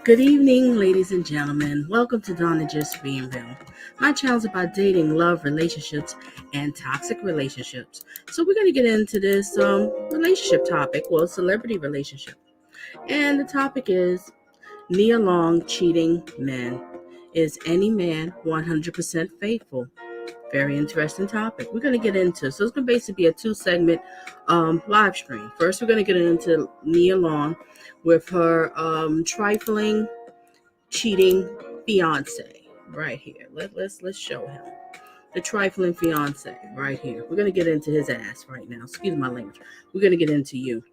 Good evening, ladies and gentlemen. Welcome to Donna Just Being Real. My channel is about dating, love, relationships, and toxic relationships. So we're going to get into this relationship topic, well, celebrity relationship. And the topic is Nia Long cheating men. Is any man 100% faithful? Very interesting topic. We're going to get into, so it's going to basically be a 2-segment live stream. First, we're going to get into Nia Long with her trifling, cheating fiance right here. Let's show him the trifling fiance right here. We're going to get into his ass right now. Excuse my language. We're going to get into you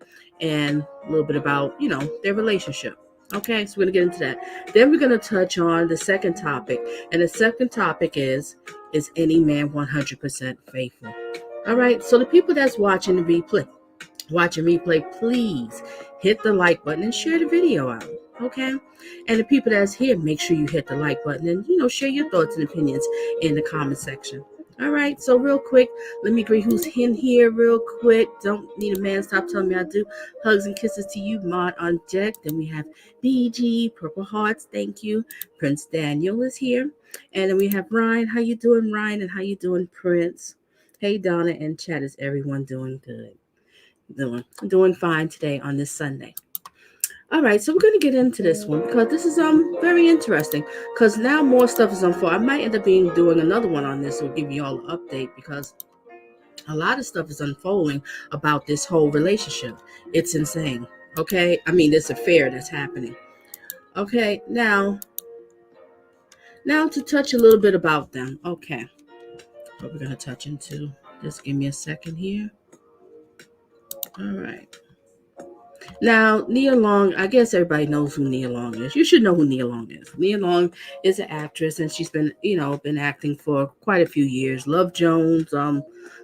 and a little bit about, their relationship. Okay, so we're going to get into that. Then we're going to touch on the second topic. And the second topic is any man 100% faithful? All right, so the people that's watching the replay, please hit the like button and share the video out. Okay, and the people that's here, make sure you hit the like button and share your thoughts and opinions in the comment section. All right, so real quick, let me agree who's in here real quick. Don't need a man, stop telling me I do. Hugs and kisses to you, Mod on deck. Then we have BG, Purple Hearts, thank you. Prince Daniel is here. And then we have Ryan. How you doing, Ryan? And how you doing, Prince? Hey, Donna and chat. Is everyone doing good? Doing fine today on this Sunday. All right, so we're going to get into this one because this is very interesting because now more stuff is unfolding. I might end up doing another one on this or give you all an update because a lot of stuff is unfolding about this whole relationship. It's insane, okay? I mean, this affair that's happening. Okay, now to touch a little bit about them. Okay, what we're going to touch into. Just give me a second here. All right. Now, Nia Long, I guess everybody knows who Nia Long is. You should know who Nia Long is. Nia Long is an actress, and she's been acting for quite a few years. Love Jones.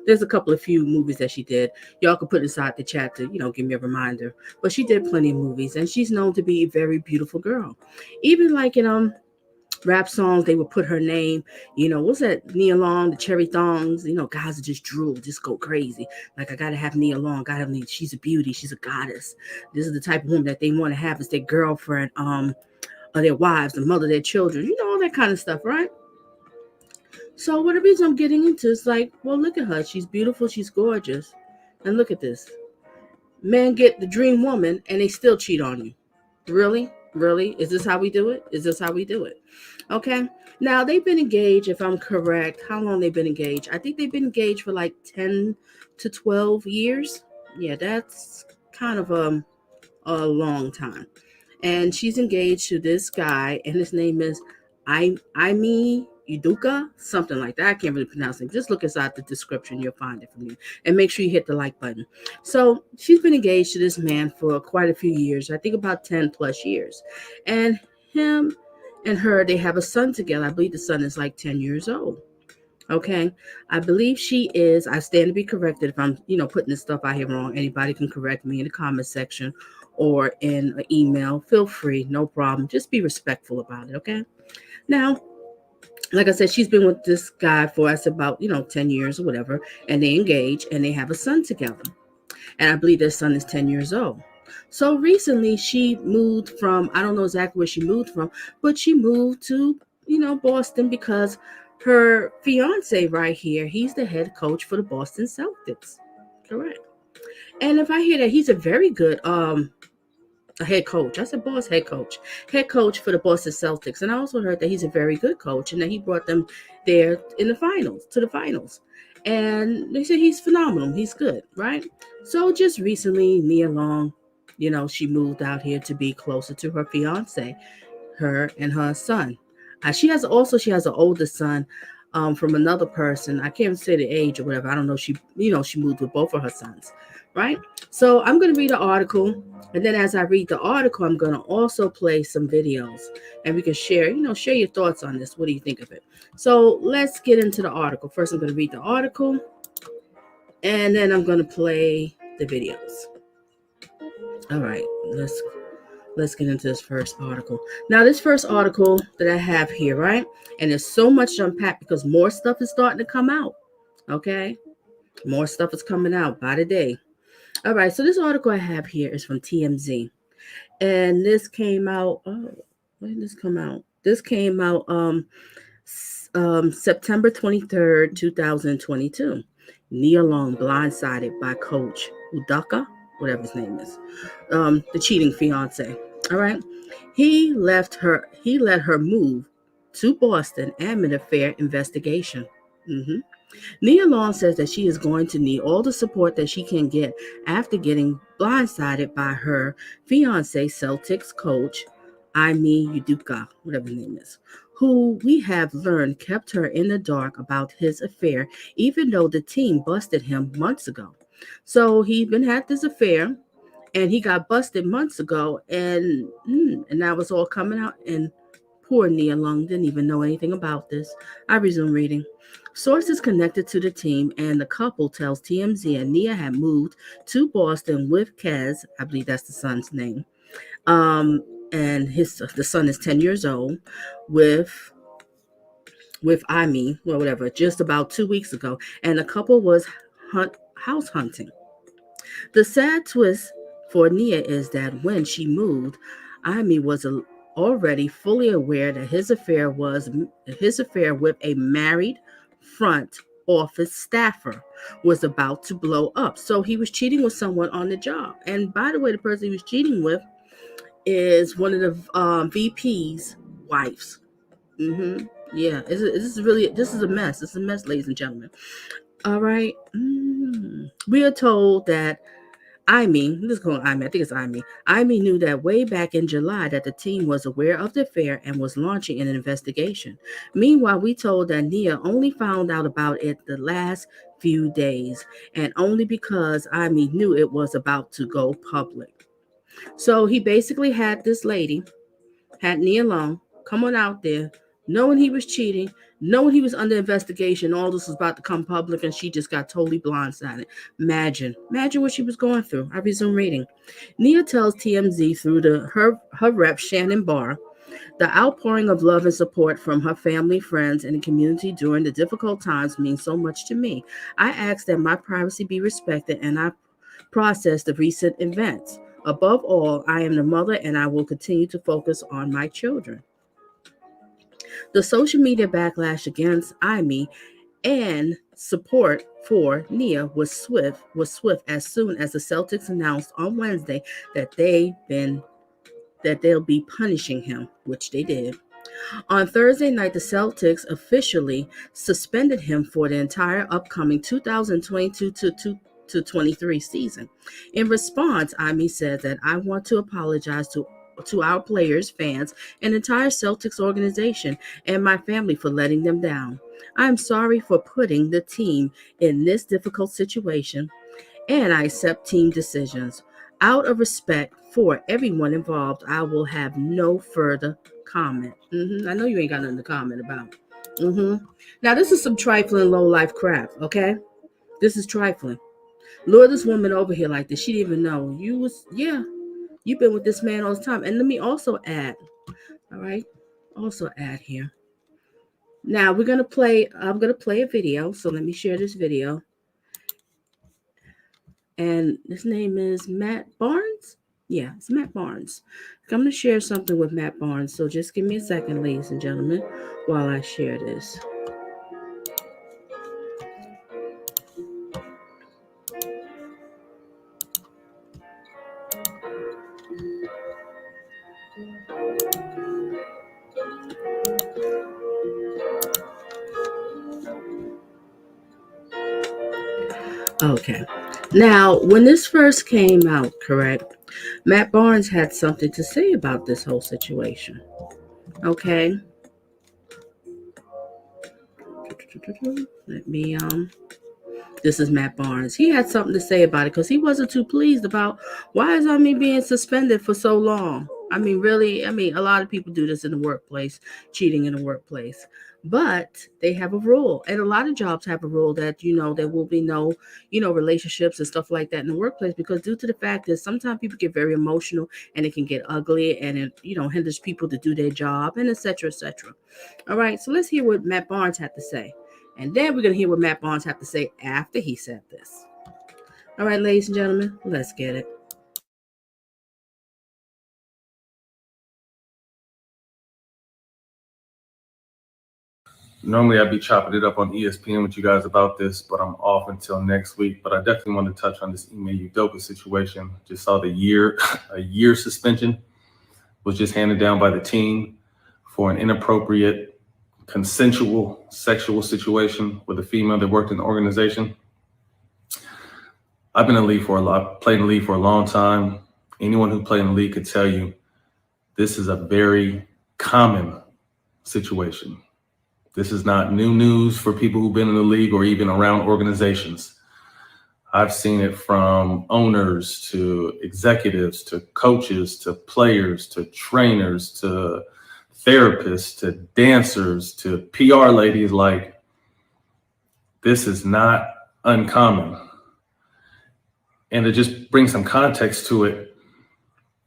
There's a few movies that she did. Y'all can put inside the chat to, give me a reminder. But she did plenty of movies, and she's known to be a very beautiful girl. Even like in rap songs, they would put her name, what's that, Nia Long, the cherry thongs, guys would just drool, just go crazy. Like, I gotta have Nia Long, she's a beauty, she's a goddess. This is the type of woman that they want to have as their girlfriend, or their wives, the mother of their children, all that kind of stuff, right? So what the reason I'm getting into is like, well, look at her, she's beautiful, she's gorgeous, and look at this. Men get the dream woman, and they still cheat on you. Really? Is this how we do it? Okay. Now, they've been engaged, if I'm correct. How long they've been engaged? I think they've been engaged for like 10 to 12 years. Yeah, that's kind of a long time. And she's engaged to this guy, and his name is Ime Udoka, something like that. I can't really pronounce it. Just look inside the description. You'll find it from me. And make sure you hit the like button. So she's been engaged to this man for quite a few years. I think about 10 plus years. And him and her, they have a son together. I believe the son is like 10 years old. Okay. I believe she is. I stand to be corrected if I'm, putting this stuff out here wrong. Anybody can correct me in the comment section or in an email. Feel free. No problem. Just be respectful about it. Okay. Now, like I said, she's been with this guy for us about, 10 years or whatever. And they engage and they have a son together. And I believe their son is 10 years old. So recently she moved from, I don't know exactly where she moved from, but she moved to, Boston because her fiance right here, he's the head coach for the Boston Celtics. Correct. And if I hear that, he's a very good a head coach. I said boss head coach. Head coach for the Boston Celtics. And I also heard that he's a very good coach and that he brought them there in the finals, to the finals. And they said he's phenomenal. He's good, right? So just recently, Nia Long, she moved out here to be closer to her fiance, her and her son. She has an older son from another person. I can't say the age or whatever. I don't know. She moved with both of her sons, right? So I'm going to read the article. And then as I read the article, I'm going to also play some videos and we can share your thoughts on this. What do you think of it? So let's get into the article. First, I'm going to read the article and then I'm going to play the videos. All right, let's get into this first article. Now, this first article that I have here, right? And there's so much to unpack because more stuff is starting to come out. Okay? More stuff is coming out by the day. All right, so this article I have here is from TMZ. And this came out, when did this come out? This came out September 23rd, 2022. Nia Long blindsided by coach Udoka, whatever his name is, the cheating fiance. All right. He let her move to Boston amid affair investigation. Mm-hmm. Nia Long says that she is going to need all the support that she can get after getting blindsided by her fiancé, Celtics coach Ime Udoka, whatever his name is, who we have learned kept her in the dark about his affair, even though the team busted him months ago. So he had this affair, and he got busted months ago, and now it's all coming out, and poor Nia Long didn't even know anything about this. I resume reading. Sources connected to the team and the couple tells TMZ and Nia had moved to Boston with Kez, I believe that's the son's name, and the son is 10 years old, with Ime, well, whatever, just about 2 weeks ago, and the couple was house hunting. The sad twist for Nia is that when she moved, Ime was already fully aware that his affair with a married front office staffer was about to blow up. So he was cheating with someone on the job. And by the way, the person he was cheating with is one of the VP's wives. Mm-hmm. Yeah, this is a mess. This is a mess, ladies and gentlemen. All right. We are told that Ime, let's call Ime, I think it's Ime. Ime knew that way back in July that the team was aware of the affair and was launching an investigation. Meanwhile, we told that Nia only found out about it the last few days, and only because Ime knew it was about to go public. So he basically had this lady, had Nia Long, come on out there, knowing he was cheating, knowing he was under investigation, all this was about to come public, and she just got totally blindsided. Imagine what she was going through. I resume reading. Nia tells TMZ through her rep, Shannon Barr, the outpouring of love and support from her family, friends, and the community during the difficult times means so much to me. I ask that my privacy be respected, and I process the recent events. Above all, I am the mother, and I will continue to focus on my children. The social media backlash against Ime and support for Nia was swift as soon as the Celtics announced on Wednesday that they'll be punishing him, which they did. On Thursday night, the Celtics officially suspended him for the entire upcoming 2022 to 23 season. In response, Ime said that I want to apologize to to our players, fans, and entire Celtics organization and my family for letting them down. I am sorry for putting the team in this difficult situation, and I accept team decisions. Out of respect for everyone involved, I will have no further comment. I know you ain't got nothing to comment about. Now, this is some trifling low life crap, okay? This is trifling. Lure this woman over here like this. She didn't even know. You've been with this man all the time. And let me also add, all right? Also add here. Now I'm gonna play a video. So let me share this video. And his name is Matt Barnes. Yeah, it's Matt Barnes. I'm gonna share something with Matt Barnes. So just give me a second, ladies and gentlemen, while I share this. Okay. Now, when this first came out, correct, Matt Barnes had something to say about this whole situation. Okay. Let me This is Matt Barnes. He had something to say about it because he wasn't too pleased about why is me being suspended for so long. I mean, really, a lot of people do this in the workplace, cheating in the workplace. But they have a rule. And a lot of jobs have a rule that, there will be no, relationships and stuff like that in the workplace because due to the fact that sometimes people get very emotional and it can get ugly and it, hinders people to do their job and et cetera, et cetera. All right. So let's hear what Matt Barnes had to say. And then we're going to hear what Matt Barnes had to say after he said this. All right, ladies and gentlemen, let's get it. Normally I'd be chopping it up on ESPN with you guys about this, but I'm off until next week. But I definitely want to touch on this Ime Udoka situation. Just saw a year suspension was just handed down by the team for an inappropriate, consensual sexual situation with a female that worked in the organization. I've been in the league played in the league for a long time. Anyone who played in the league could tell you this is a very common situation. This is not new news for people who've been in the league or even around organizations. I've seen it from owners to executives to coaches to players to trainers to therapists to dancers to PR ladies. Like, this is not uncommon. And to just bring some context to it,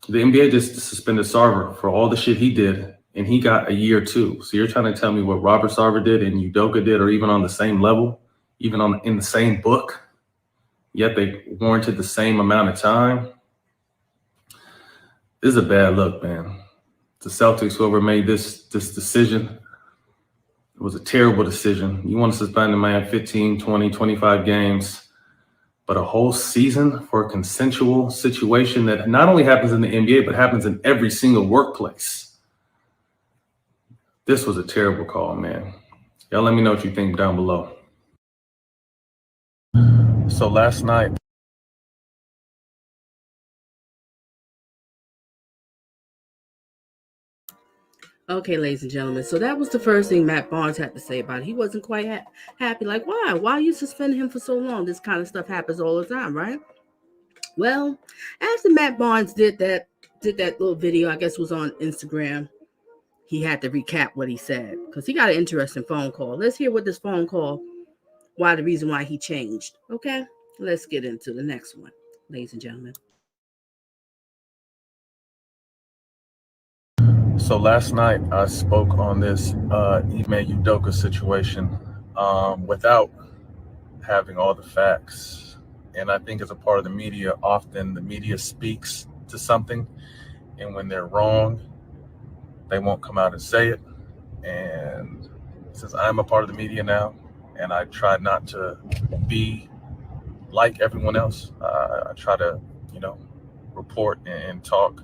the NBA just suspended Sarver for all the shit he did, and he got a year too. So you're trying to tell me what Robert Sarver did and Udoka did are even on the same level, even in the same book, yet they warranted the same amount of time? This is a bad look, man. The Celtics, whoever made this decision, it was a terrible decision. You want to suspend a man 15, 20, 25 games, but a whole season for a consensual situation that not only happens in the NBA, but happens in every single workplace. This was a terrible call, man. Y'all let me know what you think down below. So last night, Okay, ladies and gentlemen. So that was the first thing Matt Barnes had to say about it. He wasn't quite happy. Like, why? Why are you suspending him for so long? This kind of stuff happens all the time, right? Well, after Matt Barnes did that little video, I guess it was on Instagram, he had to recap what he said because he got an interesting phone call. Let's hear what this phone call, the reason why he changed. Okay, let's get into the next one, ladies and gentlemen. So last night I spoke on this Ime Udoka situation without having all the facts. And I think as a part of the media, often the media speaks to something, and when they're wrong, they won't come out and say it. And since I'm a part of the media now, and I try not to be like everyone else, I try to, report and talk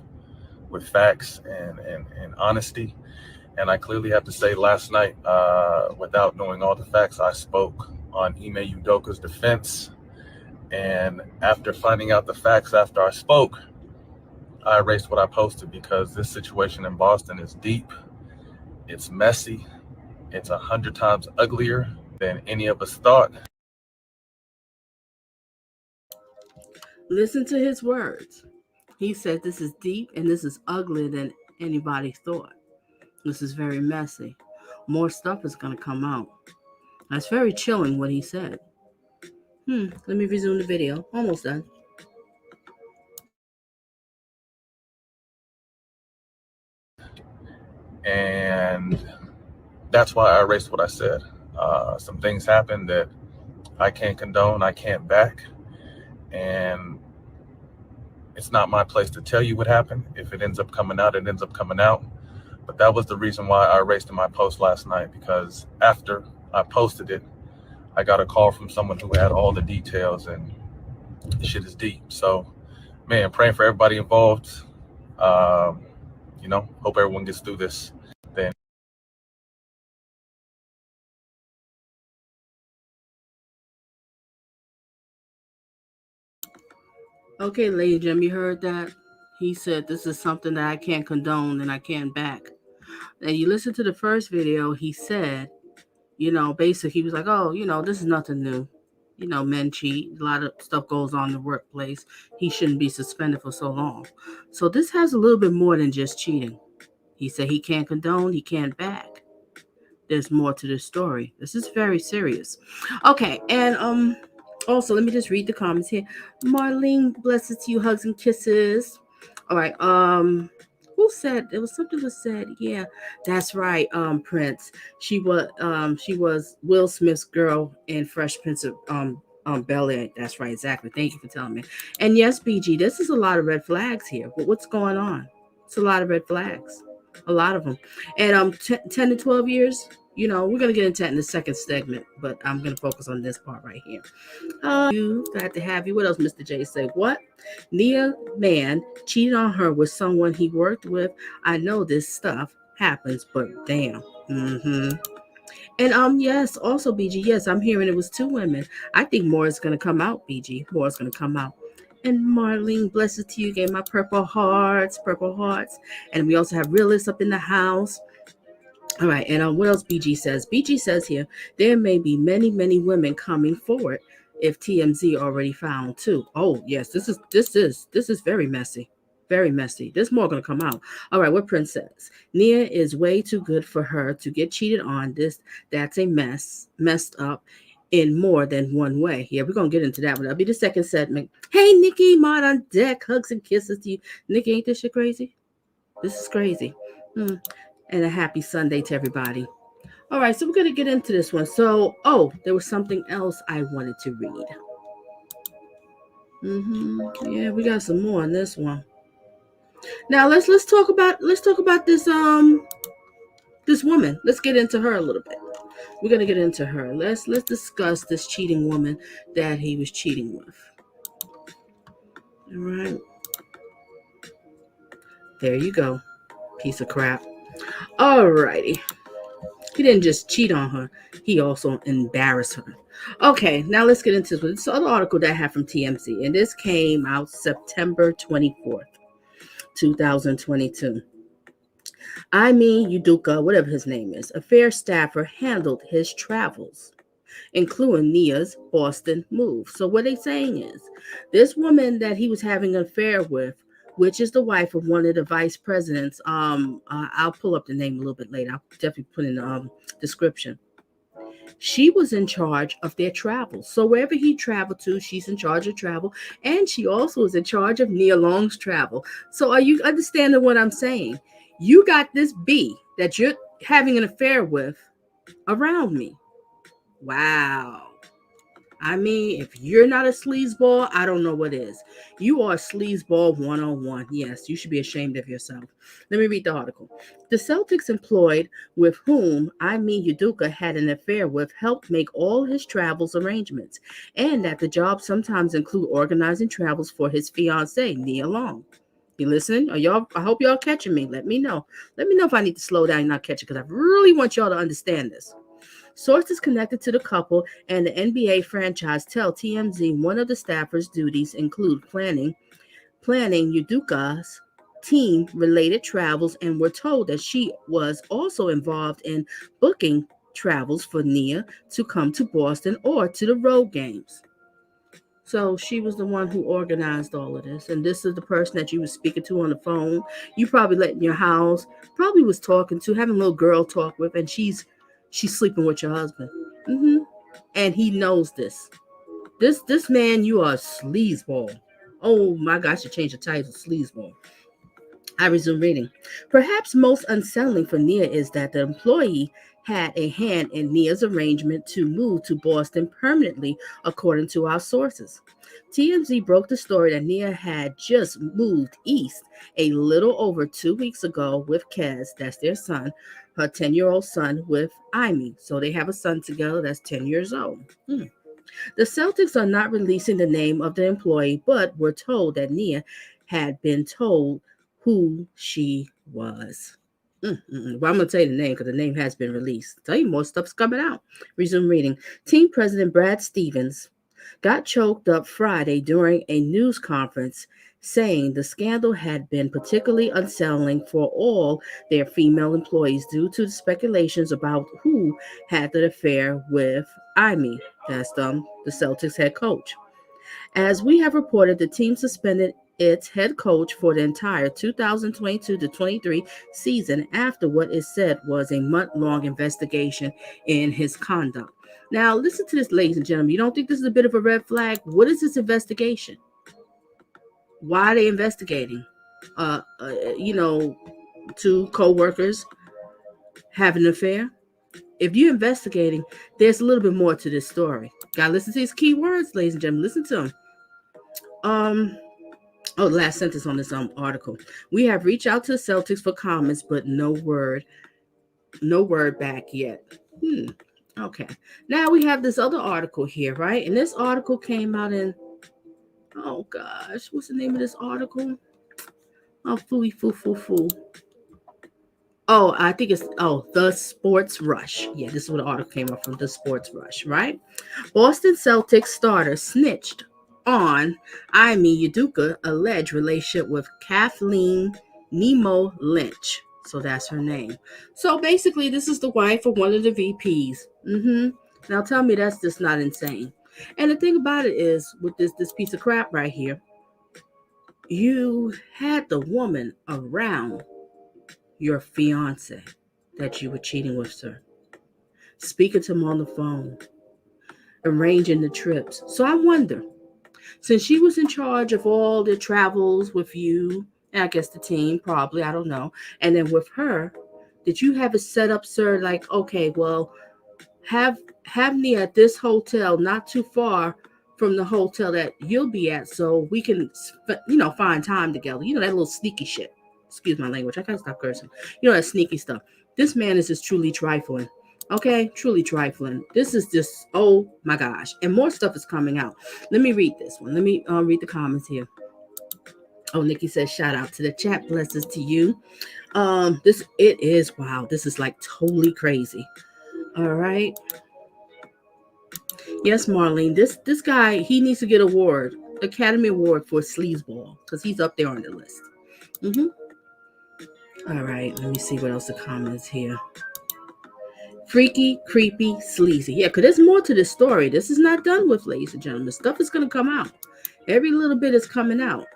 with facts and honesty. And I clearly have to say last night, without knowing all the facts, I spoke on Ime Udoka's defense. And after finding out the facts after I spoke, I erased what I posted because this situation in Boston is deep, it's messy, it's 100 times uglier than any of us thought. Listen to his words. He said this is deep and this is uglier than anybody thought. This is very messy. More stuff is going to come out. That's very chilling what he said. Let me resume the video. Almost done. And that's why I erased what I said. Some things happened that I can't condone, I can't back. And it's not my place to tell you what happened. If it ends up coming out, it ends up coming out. But that was the reason why I erased in my post last night, because after I posted it, I got a call from someone who had all the details, and the shit is deep. So, man, praying for everybody involved. Hope everyone gets through this thing. Okay, ladies and gentlemen, you heard that? He said this is something that I can't condone and I can't back. And you listen to the first video, he said, basically he was like, oh, this is nothing new. Men cheat. A lot of stuff goes on in the workplace. He shouldn't be suspended for so long. So this has a little bit more than just cheating. He said he can't condone, he can't back. There's more to this story. This is very serious. Okay, and also let me just read the comments here. Marlene, blessings to you, hugs and kisses. All right, who said there was something was said? Yeah, that's right. Prince. She was Will Smith's girl in Fresh Prince of Bel Air. That's right, exactly. Thank you for telling me. And yes, BG, this is a lot of red flags here. But what's going on? It's a lot of red flags. A lot of them. And 10 to 12 years, we're going to get into that in the second segment, but I'm going to focus on this part right here. Glad to have you. What else, Mr. J said? What? Nia man cheated on her with someone he worked with. I know this stuff happens, but damn. And yes, also BG, yes, I'm hearing it was 2 women. I think more is going to come out, BG. More is going to come out. And Marlene, blessings to you. Gave my purple hearts. And we also have realists up in the house. All right, and what else BG says? BG says here, there may be many, many women coming forward if TMZ already found 2. Oh, yes, this is very messy. Very messy. There's more going to come out. All right, what Prince says. Nia is way too good for her to get cheated on. That's a messed up in more than one way. Yeah, we're going to get into that one. That'll be the second segment. Hey, Nikki, mod on deck. Hugs and kisses to you. Nikki, ain't this shit crazy? This is crazy. And a happy Sunday to everybody. All right, so we're going to get into this one. So, there was something else I wanted to read. Yeah, we got some more on this one. Now let's talk about this this woman. Let's get into her a little bit. We're gonna get into her. Let's discuss this cheating woman that he was cheating with. All right. There you go. Piece of crap. All righty. He didn't just cheat on her. He also embarrassed her. Okay, now let's get into this other article that I have from TMZ. And this came out September 24th, 2022. Ime Udoka, whatever his name is, a fair staffer, handled his travels, including Nia's Boston move. So what they're saying is, this woman that he was having an affair with, which is the wife of one of the vice presidents, I'll pull up the name a little bit later. I'll definitely put in the description. She was in charge of their travel. So wherever he traveled to, she's in charge of travel. And she also is in charge of Nia Long's travel. So are you understanding what I'm saying? You got this B that you're having an affair with around me. Wow. I mean, if you're not a sleazeball, I don't know what is. You are a sleazeball 101. Yes, you should be ashamed of yourself. Let me read the article. The Celtics employed with whom Ime Udoka had an affair with helped make all his travels arrangements, and that the job sometimes include organizing travels for his fiancé, Nia Long. You listening? Are y'all? I hope y'all catching me. Let me know. Let me know if I need to slow down and not catch it, because I really want y'all to understand this. Sources connected to the couple and the NBA franchise tell TMZ one of the staffers' duties include planning Udoka's team-related travels and were told that she was also involved in booking travels for Nia to come to Boston or to the road games. So she was the one who organized all of this. And this is the person that you was speaking to on the phone. You probably let in your house, probably was talking to, having a little girl talk with, and she's sleeping with your husband. And he knows this. This man, you are a sleazeball. Oh my gosh, I should change the title, sleazeball. I resume reading. Perhaps most unsettling for Nia is that the employee had a hand in Nia's arrangement to move to Boston permanently, according to our sources. TMZ broke the story that Nia had just moved east a little over 2 weeks ago with Kez, that's their son, her 10-year-old son with Ime. So they have a son together that's 10 years old. The Celtics are not releasing the name of the employee, but were told that Nia had been told who she was. Well, I'm going to tell you the name because the name has been released. Tell you more stuff's coming out. Resume reading. Team President Brad Stevens got choked up Friday during a news conference, saying the scandal had been particularly unsettling for all their female employees due to the speculations about who had the affair with Ime, that's the Celtics head coach. As we have reported, the team suspended its head coach for the entire 2022-23 season after what is said was a month-long investigation in his conduct. Now, listen to this, ladies and gentlemen. You don't think this is a bit of a red flag? What is this investigation? Why are they investigating? Two co-workers having an affair? If you're investigating, there's a little bit more to this story. Gotta listen to these key words, ladies and gentlemen. Listen to them. The last sentence on this article. We have reached out to the Celtics for comments, but no word back yet. Okay. Now we have this other article here, right? And this article came out in, oh gosh, what's the name of this article? Oh, foo. Oh, I think it's, The Sports Rush. Yeah, this is what the article came up from, The Sports Rush, right? Boston Celtics starter snitched on Ime Udoka alleged relationship with Kathleen Nemo Lynch. So that's her name. So basically, this is the wife of one of the VPs. Now tell me that's just not insane. And the thing about it is, with this piece of crap right here, you had the woman around your fiance that you were cheating with, sir. Speaking to him on the phone. Arranging the trips. So I wonder, since she was in charge of all the travels with you, and I guess the team, probably, I don't know, and then with her, did you have it set up, sir, like, okay, well, have me at this hotel not too far from the hotel that you'll be at so we can, find time together. That little sneaky shit. Excuse my language. I gotta stop cursing. That sneaky stuff. This man is just truly trifling. Okay? Truly trifling. This is just, oh my gosh. And more stuff is coming out. Let me read this one. Let me read the comments here. Oh, Nikki says, shout out to the chat. Blessings to you. It is, wow. This is like totally crazy. All right. Yes, Marlene. This guy, he needs to get an award. Academy Award for sleazeball. Because he's up there on the list. All right, let me see what else the comments here. Freaky, creepy, sleazy. Yeah, because there's more to this story. This is not done with, ladies and gentlemen. Stuff is going to come out. Every little bit is coming out.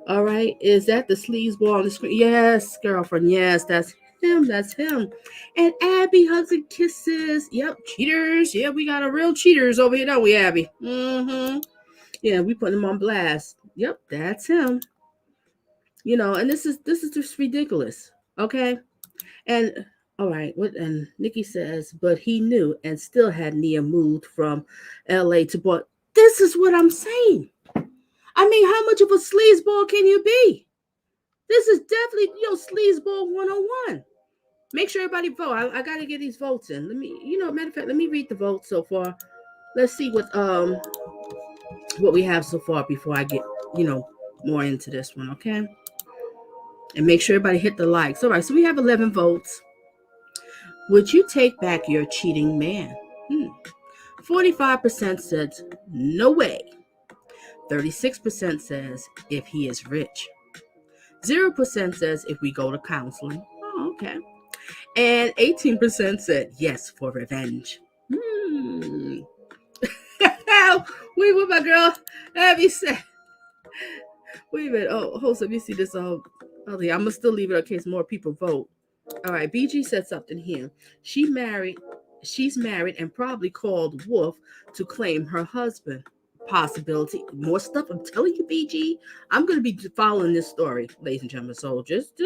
All right, is that the sleazeball on the screen? Yes, girlfriend. Yes, that's him. That's him. And Abby hugs and kisses. Yep, cheaters. Yeah, we got a real cheaters over here, don't we, Abby? Yeah, we putting him on blast. Yep, that's him. And this is just ridiculous. Okay. And all right, and Nikki says, but he knew and still had Nia moved from LA to Boston. This is what I'm saying. I mean, how much of a sleazeball can you be? This is definitely, sleazeball 101. Make sure everybody vote. I gotta get these votes in. Let me, matter of fact, let me read the votes so far. Let's see what we have so far before I get, more into this one, okay? And make sure everybody hit the likes. All right, so we have 11 votes. Would you take back your cheating man? 45% said no way. 36% says if he is rich. 0% says if we go to counseling. Oh, okay. And 18% said yes for revenge. Wait, what my girl Abby said. Wait a minute. Oh, hold on. Let me see this. Oh, yeah, I'm gonna still leave it in case more people vote. All right, BG said something here. She's married and probably called Wolf to claim her husband. Possibility. More stuff. I'm telling you, BG. I'm gonna be following this story, ladies and gentlemen. So just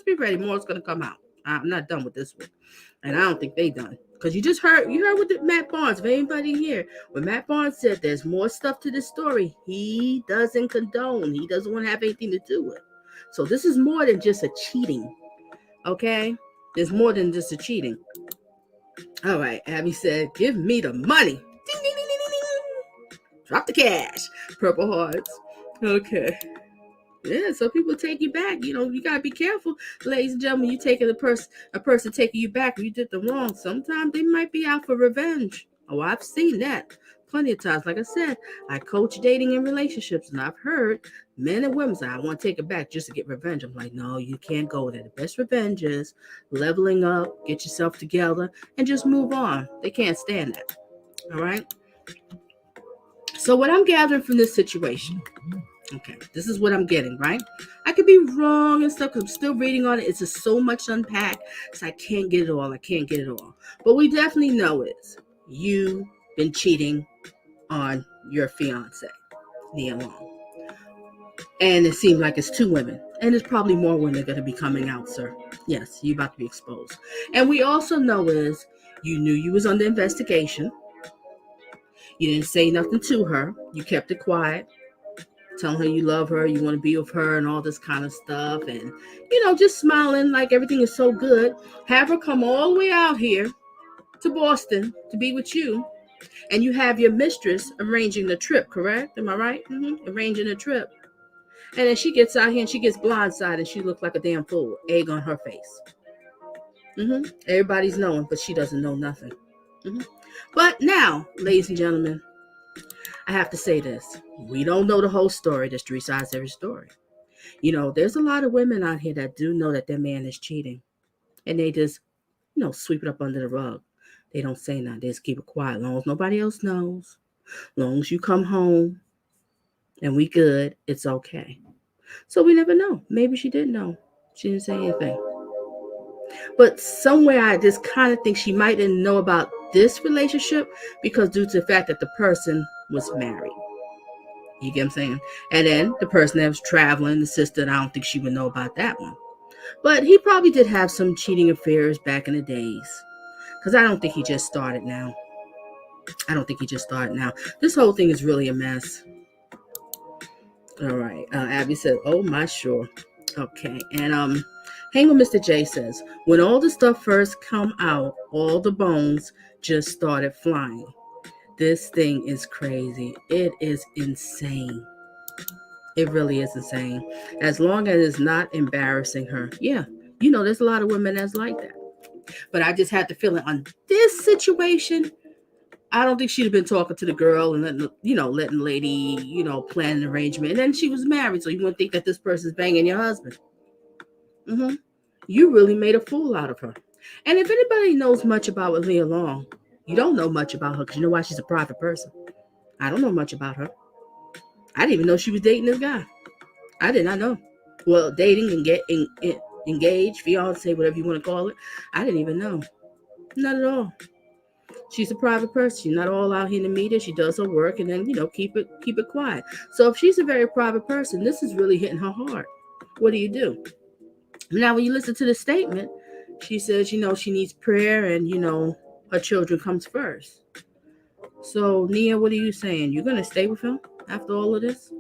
be ready. More is gonna come out. I'm not done with this one, and I don't think they done. Because you heard what Matt Barnes, if anybody here, when Matt Barnes said there's more stuff to this story, he doesn't condone. He doesn't want to have anything to do with. So this is more than just a cheating. Okay? There's more than just a cheating. All right, Abby said, give me the money. Ding, ding, ding, ding, ding. Drop the cash. Purple hearts. Okay. Yeah, so people take you back. You gotta be careful, ladies and gentlemen. You taking a person taking you back when you did them wrong. Sometimes they might be out for revenge. Oh, I've seen that plenty of times. Like I said, I coach dating and relationships, and I've heard men and women say, I want to take it back just to get revenge. I'm like, no, you can't go there. The best revenge is leveling up, get yourself together, and just move on. They can't stand that. All right? So what I'm gathering from this situation, okay, this is what I'm getting, right? I could be wrong and stuff because I'm still reading on it. It's just so much to unpack, so I can't get it all. But we definitely know is you've been cheating on your fiance, Nia Long. And it seemed like it's 2 women. And there's probably more women going to be coming out, sir. Yes, you're about to be exposed. And we also know is you knew you was under investigation. You didn't say nothing to her. You kept it quiet. Telling her you love her, you want to be with her and all this kind of stuff. And, just smiling like everything is so good. Have her come all the way out here to Boston to be with you. And you have your mistress arranging the trip, correct? Am I right? Arranging the trip. And then she gets out here and she gets blindsided and she looks like a damn fool. Egg on her face. Everybody's knowing, but she doesn't know nothing. But now, ladies and gentlemen, I have to say this. We don't know the whole story. There's 3 sides to every story. There's a lot of women out here that do know that their man is cheating. And they just, sweep it up under the rug. They don't say nothing. They just keep it quiet. As long as nobody else knows. As long as you come home and we good, it's okay. So we never know. Maybe she didn't know. She didn't say anything. But somewhere I just kind of think she might didn't know about this relationship because due to the fact that the person was married. You get what I'm saying? And then the person that was traveling, the sister, I don't think she would know about that one. But he probably did have some cheating affairs back in the days. Because I don't think he just started now. This whole thing is really a mess. All right. Abby said, oh, my sure. Okay. And Hang with Mr. J says, when all the stuff first come out, all the bones just started flying. This thing is crazy. It is insane. It really is insane. As long as it's not embarrassing her. Yeah. There's a lot of women that's like that. But I just had the feeling on this situation, I don't think she'd have been talking to the girl and letting the lady, plan an arrangement. And then she was married, so you wouldn't think that this person's banging your husband. You really made a fool out of her. And if anybody knows much about Nia Long, you don't know much about her because you know why? She's a private person. I don't know much about her. I didn't even know she was dating this guy. I did not know. Well, dating and get engaged, fiance, whatever you want to call it. I didn't even know. Not at all. She's a private person. She's not all out here in the media. She does her work and then, keep it quiet. So if she's a very private person, this is really hitting her hard. What do you do? Now, when you listen to the statement, she says, she needs prayer and, her children comes first. So, Nia, what are you saying? You're going to stay with him after all of this?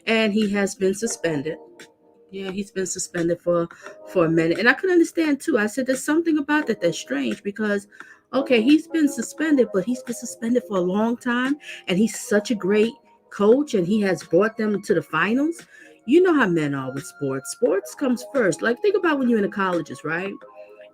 And he has been suspended. Yeah, he's been suspended for a minute. And I could understand, too. I said there's something about that that's strange because, okay, he's been suspended, but he's been suspended for a long time. And he's such a great coach, and he has brought them to the finals. You know how men are with sports. Sports comes first. Like, think about when you're in the colleges, right?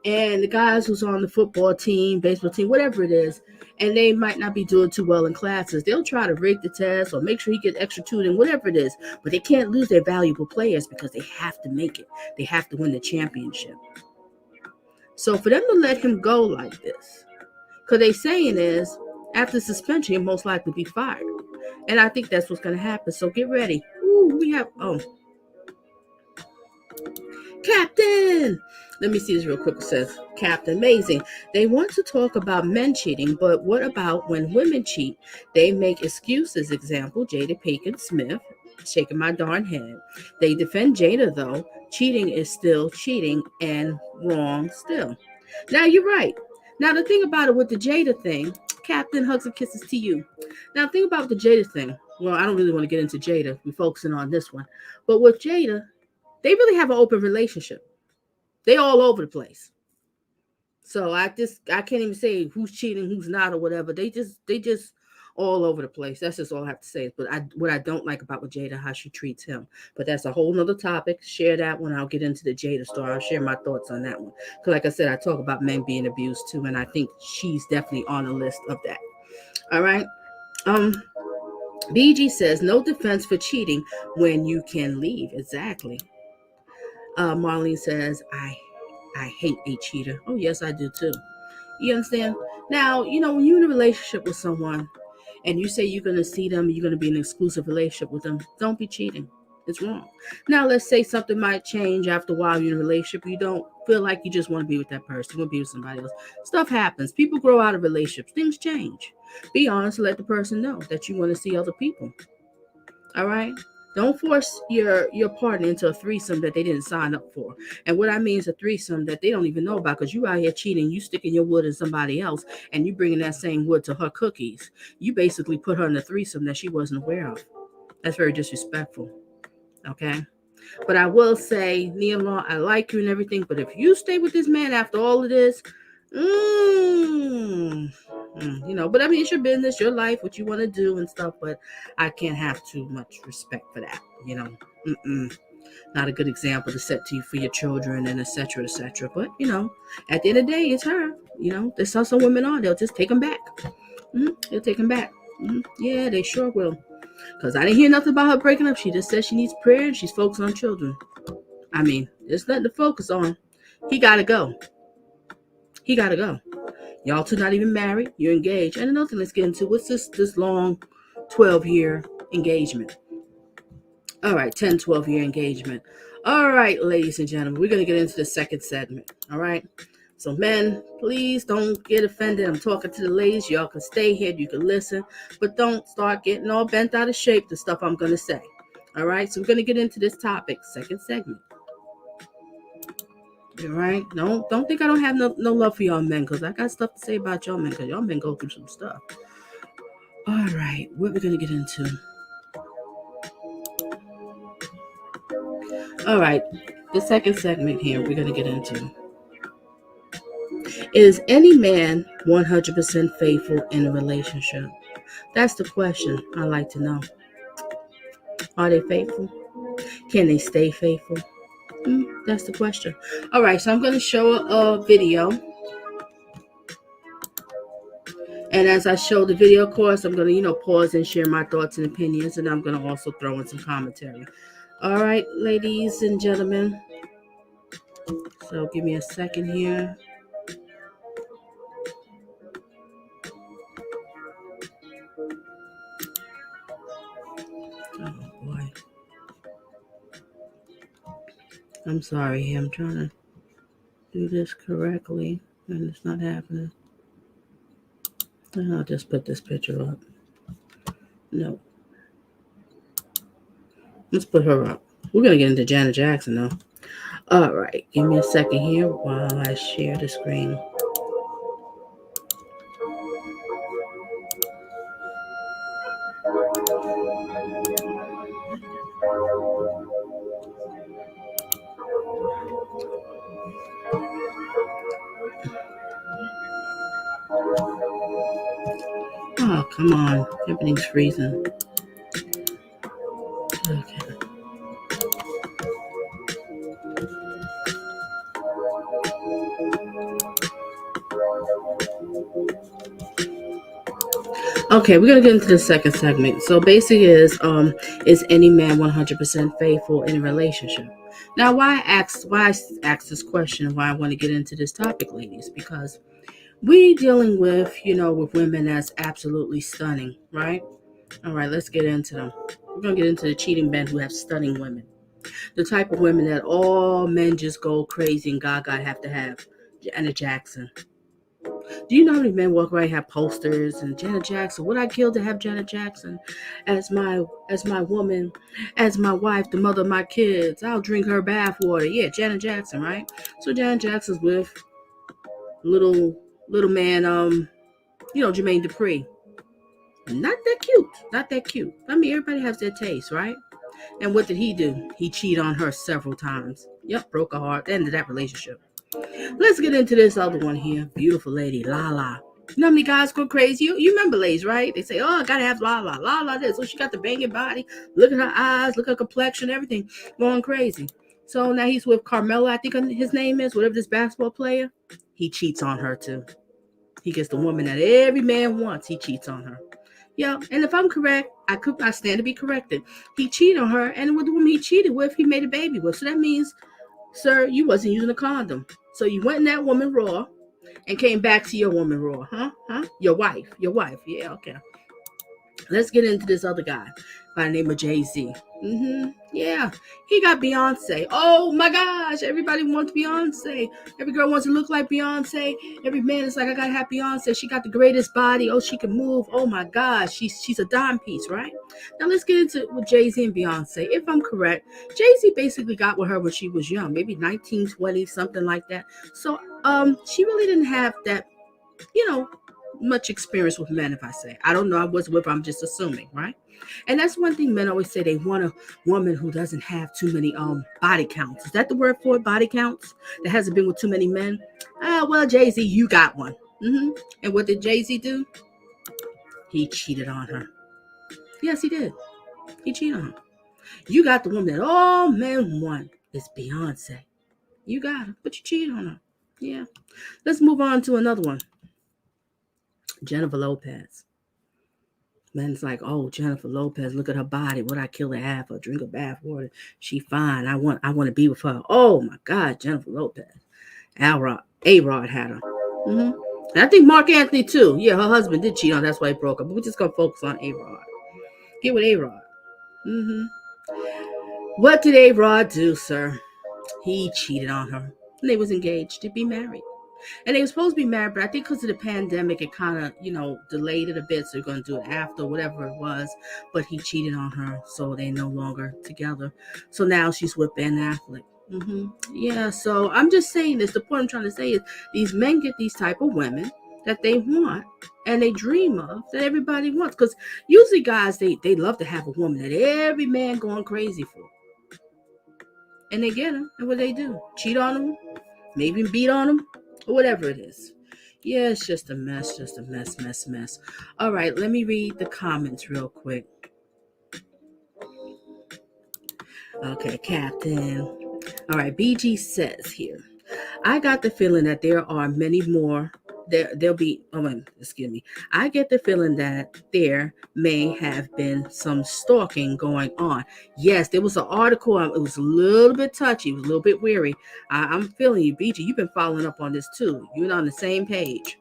and the guys who's on the football team, baseball team, whatever it is, and they might not be doing too well in classes, they'll try to rig the test or make sure he gets extra tutoring, whatever it is. But they can't lose their valuable players because they have to make it. They have to win the championship. So for them to let him go like this, because they saying is after suspension, he'll most likely be fired. And I think that's what's going to happen. So get ready. Ooh, we have, Captain. Let me see this real quick. It says, Captain, amazing. They want to talk about men cheating, but what about when women cheat? They make excuses. Example, Jada Pinkett Smith, shaking my darn head. They defend Jada, though. Cheating is still cheating and wrong still. Now, you're right. Now, the thing about it with the Jada thing, Captain, hugs and kisses to you. Now, the thing about the Jada thing, well, I don't really want to get into Jada. We're focusing on this one. But with Jada, they really have an open relationship. They all over the place. So I can't even say who's cheating, who's not, or whatever. They just all over the place. That's just all I have to say. But what I don't like about with Jada, how she treats him. But that's a whole nother topic. Share that one. I'll get into the Jada story. I'll share my thoughts on that one. Because like I said, I talk about men being abused too, and I think she's definitely on the list of that. All right. BG says no defense for cheating when you can leave. Exactly. Marlene says, I hate a cheater. Oh, yes, I do too. You understand? Now, when you're in a relationship with someone and you say you're going to see them, you're going to be in an exclusive relationship with them, don't be cheating. It's wrong. Now, let's say something might change after a while you're in a relationship. You don't feel like you just want to be with that person. You want to be with somebody else. Stuff happens. People grow out of relationships. Things change. Be honest and let the person know that you want to see other people. All right? Don't force your partner into a threesome that they didn't sign up for. And what I mean is a threesome that they don't even know about, because you out here cheating, you sticking your wood in somebody else, and you bringing that same wood to her cookies. You basically put her in a threesome that she wasn't aware of. That's very disrespectful. Okay? But I will say, Nia Long, I like you and everything, but if you stay with this man after all of this, but I mean, it's your business, your life, what you want to do and stuff, but I can't have too much respect for that, not a good example to set to you for your children and etc. But at the end of the day, it's her. There's some women on, they'll just take them back. They'll take them back. Yeah, they sure will. Because I didn't hear nothing about her breaking up. She just said she needs prayer and she's focused on children. I mean, there's nothing to focus on. He gotta go. Y'all two not even married. You're engaged. And another thing, let's get into what's this long 12-year engagement. All right, 10, 12-year engagement. All right, ladies and gentlemen, we're going to get into the second segment. All right. So men, please don't get offended. I'm talking to the ladies. Y'all can stay here. You can listen. But don't start getting all bent out of shape, the stuff I'm going to say. All right. So we're going to get into this topic, second segment. All right. Don't think I don't have no love for y'all men, because I got stuff to say about y'all men, because y'all men go through some stuff. All right. What we're going to get into. All right. The second segment here we're going to get into. Is any man 100% faithful in a relationship? That's the question I like to know. Are they faithful? Can they stay faithful? That's the question. All right, so I'm going to show a video. And as I show the video, of course, I'm going to, pause and share my thoughts and opinions. And I'm going to also throw in some commentary. All right, ladies and gentlemen. So give me a second here. Oh, boy. I'm sorry. I'm trying to do this correctly, and it's not happening. I'll just put this picture up. No. Let's put her up. We're going to get into Janet Jackson, though. All right. Give me a second here while I share the screen. Oh, come on. Everything's freezing. Okay. Okay, we're gonna get into the second segment. So basically is any man 100% faithful in a relationship? Now why I asked this question, why I want to get into this topic, ladies, because we dealing with, with women that's absolutely stunning, right? All right, let's get into them. We're gonna get into the cheating men who have stunning women. The type of women that all men just go crazy and gaga have to have. Janet Jackson. Do you know how many men walk around and have posters and Janet Jackson? Would I kill to have Janet Jackson as my woman, as my wife, the mother of my kids? I'll drink her bath water. Yeah, Janet Jackson, right? So Janet Jackson's with little man, Jermaine Dupri. Not that cute. Not that cute. I mean, everybody has their taste, right? And what did he do? He cheated on her several times. Yep, broke her heart. Ended that relationship. Let's get into this other one here. Beautiful lady, Lala. You know how many guys go crazy? You remember ladies, right? They say, oh, I gotta have Lala. Lala this. Oh, she got the banging body. Look at her eyes. Look at her complexion. Everything. Going crazy. So now he's with Carmelo, I think his name is, whatever this basketball player. He cheats on her too. He gets the woman that every man wants. He cheats on her. Yeah, and if I'm correct, I stand to be corrected. He cheated on her, and with the woman he cheated with, he made a baby with. So that means, sir, you wasn't using a condom. So you went in that woman raw and came back to your woman raw, huh? Your wife. Yeah, okay. Let's get into this other guy by the name of Jay-Z. Yeah, he got Beyonce. Oh my gosh, everybody wants Beyonce. Every girl wants to look like Beyonce. Every man is like, I gotta have Beyonce. She got the greatest body. Oh, she can move. Oh my gosh, she's a dime piece, right? Now let's get into with Jay-Z and Beyonce. If I'm correct, Jay-Z basically got with her when she was young, maybe 19, 20, something like that. So she really didn't have that, much experience with men. If I say, I don't know, I was with her, I'm just assuming, right? And that's one thing men always say, they want a woman who doesn't have too many body counts. Is that the word for it? Body counts? That hasn't been with too many men? Well, Jay-Z, you got one. And what did Jay-Z do? He cheated on her. Yes, he did. He cheated on her. You got the woman that all men want. It's Beyonce. You got her, but you cheated on her. Yeah. Let's move on to another one. Jennifer Lopez. Men's like, oh, Jennifer Lopez, look at her body. Would I kill to have her? Drink her bath water. She fine. I want to be with her. Oh my God, Jennifer Lopez. A-Rod had her. And I think Mark Anthony too. Yeah, her husband did cheat on her. That's why he broke up. But we're just gonna focus on A-Rod. Get with A-Rod. What did A-Rod do, sir? He cheated on her. And they was engaged to be married. And they were supposed to be married, but I think because of the pandemic, it kind of, delayed it a bit. So they're going to do it after, whatever it was. But he cheated on her, so they're no longer together. So now she's with Ben Affleck. Yeah, so I'm just saying this. The point I'm trying to say is these men get these type of women that they want and they dream of, that everybody wants. Because usually guys, they love to have a woman that every man going crazy for. And they get them. And what they do? Cheat on them, maybe beat on them, or whatever it is. Yeah, it's just a mess. Mess. All right, let me read the comments real quick. Okay, Captain. All right, BG says here, I got the feeling that there are many more. There'll be, excuse me. I get the feeling that there may have been some stalking going on. Yes, there was an article. It was a little bit touchy. It was a little bit weary. I'm feeling you, BG. You've been following up on this too. You're on the same page.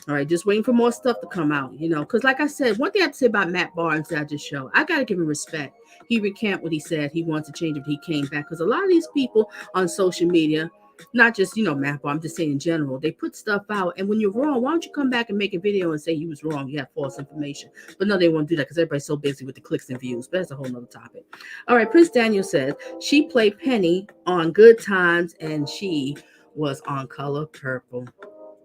All right, just waiting for more stuff to come out, because like I said, one thing I have to say about Matt Barnes that I just showed, I got to give him respect. He recanted what he said. He wants to change it. He came back because a lot of these people on social media, not just, Matt Barnes, I'm just saying in general, they put stuff out. And when you're wrong, why don't you come back and make a video and say you was wrong? You have false information. But no, they won't do that because everybody's so busy with the clicks and views. But that's a whole nother topic. All right, Prince Daniel says she played Penny on Good Times and she was on Color Purple.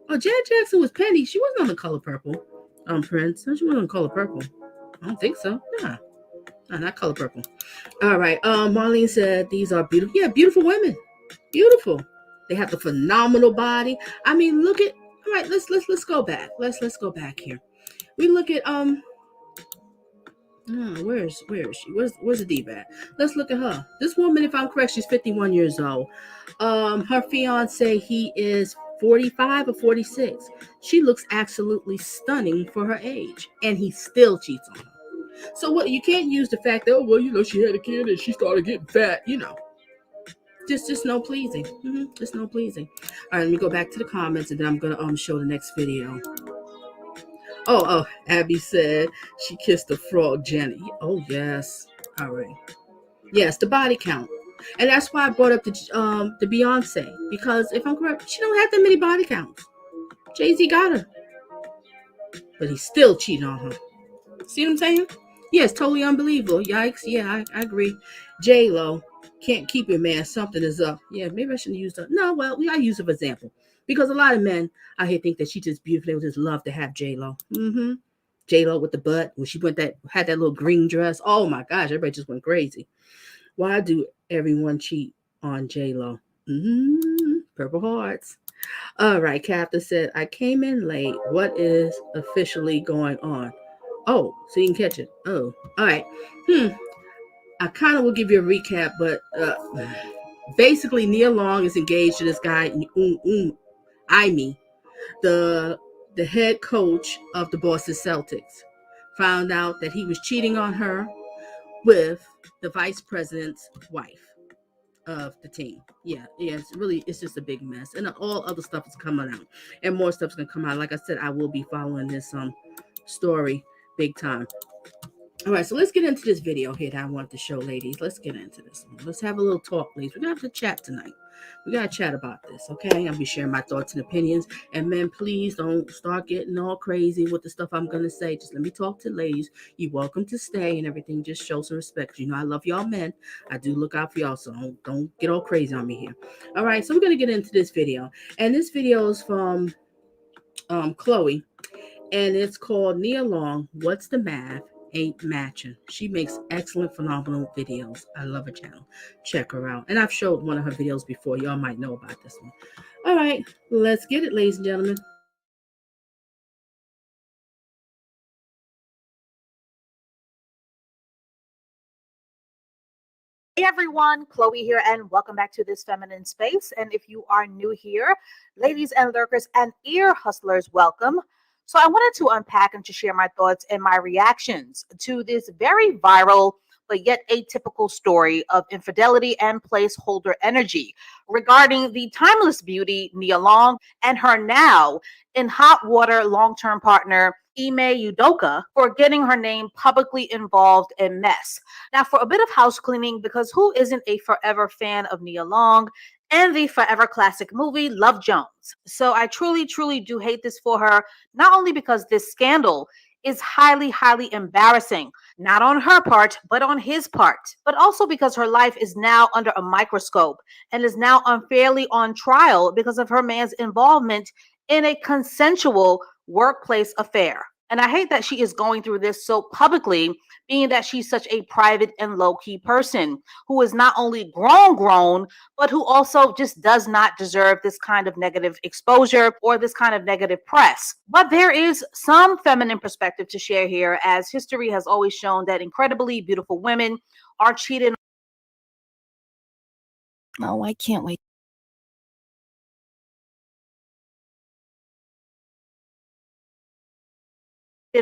Oh, Janet Jackson was Penny. She wasn't on The Color Purple. Prince. She wasn't on Color Purple. I don't think so. Nah. No, not Color Purple. All right. Marlene said these are beautiful. Yeah, beautiful women. Beautiful. They have the phenomenal body. I mean, look at. All right. Let's go back. Let's go back here. We look at where is she? Where's the diva at? Let's look at her. This woman, if I'm correct, she's 51 years old. Her fiance, he is 45 or 46. She looks absolutely stunning for her age, and he still cheats on her. So what? You can't use the fact that, oh well, she had a kid and she started getting fat. Just no pleasing. Just no pleasing. All right, let me go back to the comments, and then I'm gonna show the next video. Oh, Abby said she kissed the frog, Jenny. Oh yes. All right. Yes, the body count. And that's why I brought up the Beyonce, because if I'm correct, she don't have that many body counts. Jay-Z got her, but he still cheating on her. See what I'm saying? Yes, totally unbelievable. Yikes. Yeah, I agree. J-Lo can't keep it, man. Something is up. Yeah, maybe I shouldn't use that. No, well, we gotta use it for example. Because a lot of men out here think that she's just beautiful. They would just love to have J-Lo. J-Lo with the butt. When she had that little green dress. Oh my gosh, everybody just went crazy. Why do everyone cheat on J-Lo? Purple hearts. All right, Captain said, I came in late. What is officially going on? Oh, so you can catch it. Oh, all right. I kind of will give you a recap, but basically, Nia Long is engaged to this guy, Ime, the head coach of the Boston Celtics. Found out that he was cheating on her with the vice president's wife of the team. Yeah, it's just a big mess, and all other stuff is coming out, and more stuff's gonna come out. Like I said, I will be following this story big time. All right, so let's get into this video here that I wanted to show, ladies. Let's get into this. Let's have a little talk, ladies. We're gonna have to chat tonight. We gotta chat about this, okay? I'll be sharing my thoughts and opinions. And men, please don't start getting all crazy with the stuff I'm gonna say. Just let me talk to ladies. You're welcome to stay and everything. Just show some respect. I love y'all men. I do look out for y'all, so don't get all crazy on me here. All right, so we're gonna get into this video. And this video is from Chloe, and it's called Nia Long, What's the Math? Ain't Matching. She makes excellent, phenomenal videos. I love her channel. Check her out. And I've showed one of her videos before. Y'all might know about this one. All right, let's get it, ladies and gentlemen. Hey everyone, Chloe here, and welcome back to this feminine space. And if you are new here, ladies and lurkers and ear hustlers, welcome. So I wanted to unpack and to share my thoughts and my reactions to this very viral but yet atypical story of infidelity and placeholder energy regarding the timeless beauty Nia Long and her now in hot water long-term partner Ime Udoka for getting her name publicly involved in mess. Now, for a bit of house cleaning, because who isn't a forever fan of Nia Long and the forever classic movie Love Jones? So I truly, truly do hate this for her, not only because this scandal is highly, highly embarrassing, not on her part, but on his part, but also because her life is now under a microscope and is now unfairly on trial because of her man's involvement in a consensual workplace affair. And I hate that she is going through this so publicly, being that she's such a private and low-key person who is not only grown, but who also just does not deserve this kind of negative exposure or this kind of negative press. But there is some feminine perspective to share here, as history has always shown that incredibly beautiful women are cheated. Oh, I can't wait.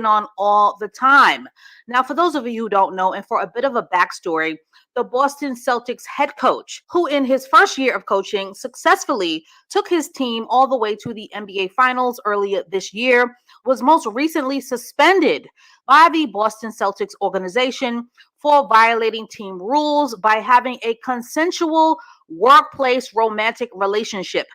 On all the time. Now, for those of you who don't know, and for a bit of a backstory, the Boston Celtics head coach, who in his first year of coaching successfully took his team all the way to the NBA Finals earlier this year, was most recently suspended by the Boston Celtics organization for violating team rules by having a consensual workplace romantic relationship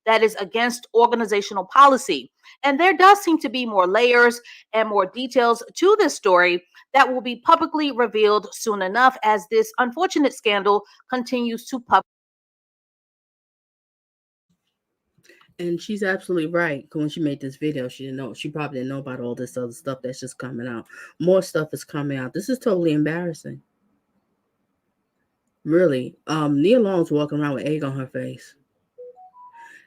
that is against organizational policy. And there does seem to be more layers and more details to this story that will be publicly revealed soon enough as this unfortunate scandal continues to pop. And she's absolutely right. When she made this video, she didn't know. She probably didn't know about all this other stuff that's just coming out. More stuff is coming out. This is totally embarrassing. Really. Nia Long's walking around with egg on her face.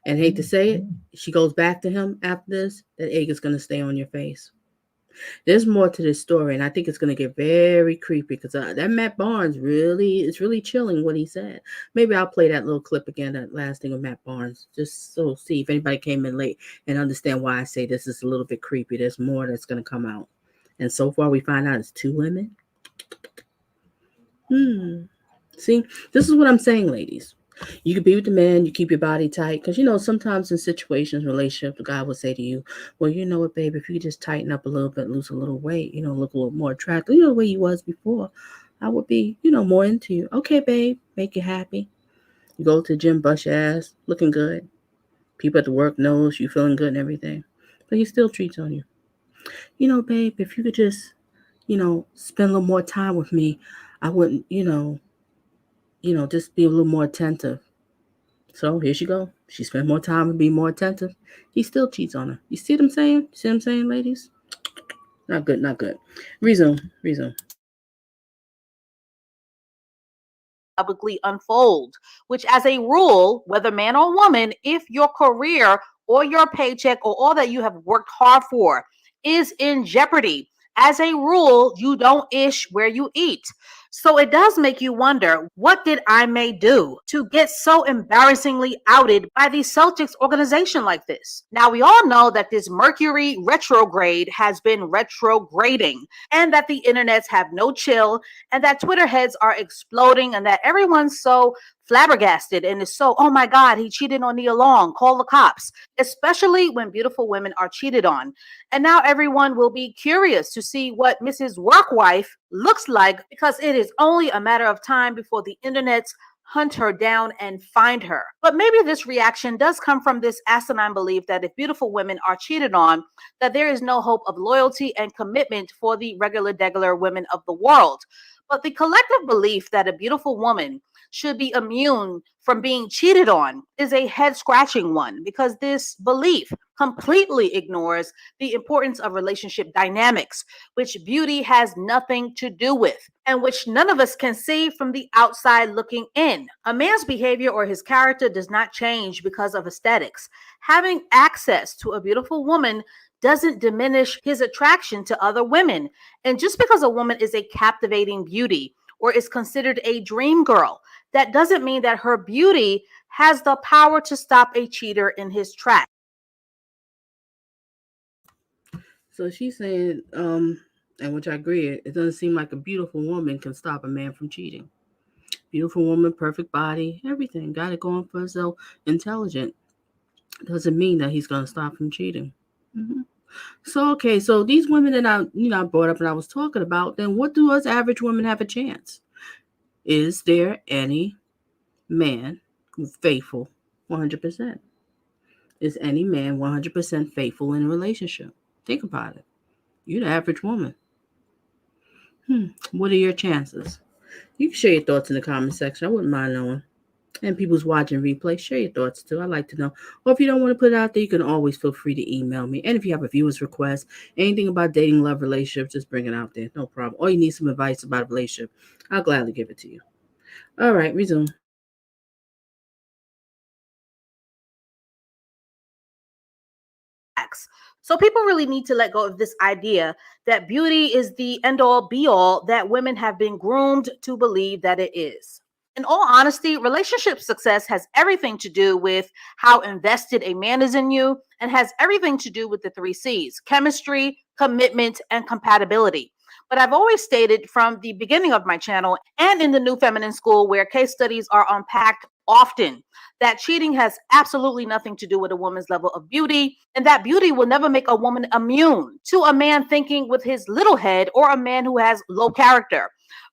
And hate to say it, she goes back to him after this, that egg is going to stay on your face. There's more to this story, and I think it's going to get very creepy because that Matt Barnes it's really chilling what he said. Maybe I'll play that little clip again, that last thing with Matt Barnes, just so see if anybody came in late and understand why I say this is a little bit creepy. There's more that's going to come out. And so far, we find out it's 2 women. See, this is what I'm saying, ladies. You could be with the man, you keep your body tight. Because, sometimes in situations, relationships, the guy will say to you, well, you know what, babe, if you just tighten up a little bit, lose a little weight, look a little more attractive, the way you was before, I would be, more into you. Okay, babe, make you happy. You go to the gym, bust your ass, looking good. People at the work knows you feeling good and everything. But he still cheats on you. Babe, if you could just, spend a little more time with me, I wouldn't, just be a little more attentive. So here she go. She spent more time and be more attentive. He still cheats on her. You see what I'm saying? See what I'm saying, ladies? Not good, not good. Resume. Publicly unfold, which as a rule, whether man or woman, if your career or your paycheck or all that you have worked hard for is in jeopardy, as a rule, you don't ish where you eat. So it does make you wonder, what did Ime do to get so embarrassingly outed by the Celtics organization like this? Now, we all know that this Mercury retrograde has been retrograding and that the internets have no chill and that Twitter heads are exploding and that everyone's so flabbergasted and is so, oh my God, he cheated on Nia Long, call the cops, especially when beautiful women are cheated on. And now everyone will be curious to see what Mrs. Workwife looks like because it is only a matter of time before the internets hunt her down and find her. But maybe this reaction does come from this asinine belief that if beautiful women are cheated on, that there is no hope of loyalty and commitment for the regular women of the world. But the collective belief that a beautiful woman should be immune from being cheated on is a head-scratching one because this belief completely ignores the importance of relationship dynamics, which beauty has nothing to do with and which none of us can see from the outside looking in. A man's behavior or his character does not change because of aesthetics. Having access to a beautiful woman doesn't diminish his attraction to other women. And just because a woman is a captivating beauty or is considered a dream girl, that doesn't mean that her beauty has the power to stop a cheater in his tracks. So she's saying, and which I agree, it doesn't seem like a beautiful woman can stop a man from cheating. Beautiful woman, perfect body, everything. Got it going for herself, intelligent. Doesn't mean that he's going to stop from cheating. Mm-hmm. So, okay, so these women that I brought up and I was talking about, then what do us average women have a chance? Is there any man faithful 100%? Is any man 100% faithful in a relationship? Think about it. You're the average woman. What are your chances? You can share your thoughts in the comment section. I wouldn't mind knowing. And people's watching replay, share your thoughts too. I like to know. Or if you don't want to put it out there, you can always feel free to email me. And if you have a viewer's request, anything about dating, love, relationships, just bring it out there. No problem. Or you need some advice about a relationship, I'll gladly give it to you. All right, resume. So people really need to let go of this idea that beauty is the end all be all that women have been groomed to believe that it is. In all honesty, relationship success has everything to do with how invested a man is in you and has everything to do with the 3 C's: chemistry, commitment, and compatibility. But I've always stated from the beginning of my channel and in the New Feminine School, where case studies are unpacked often, that cheating has absolutely nothing to do with a woman's level of beauty, and that beauty will never make a woman immune to a man thinking with his little head or a man who has low character.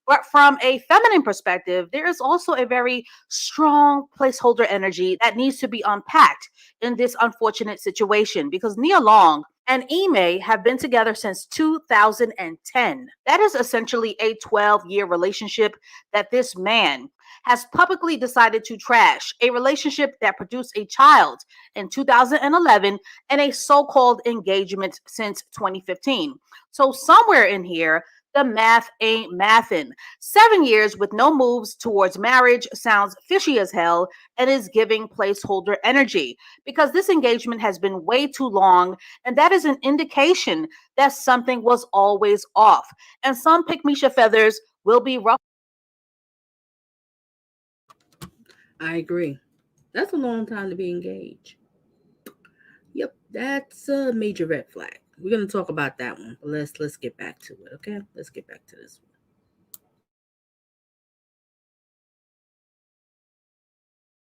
But from a feminine perspective, there is also a very strong placeholder energy that needs to be unpacked in this unfortunate situation because Nia Long and Ime have been together since 2010. That is essentially a 12-year relationship that this man has publicly decided to trash, a relationship that produced a child in 2011 and a so-called engagement since 2015. So somewhere in here, The math ain't mathin'. 7 years with no moves towards marriage sounds fishy as hell and is giving placeholder energy because this engagement has been way too long, and that is an indication that something was always off. And some pygmisha feathers will be rough. I agree. That's a long time to be engaged. Yep, that's a major red flag. We're gonna talk about that one, but let's get back to it, okay? Let's get back to this one.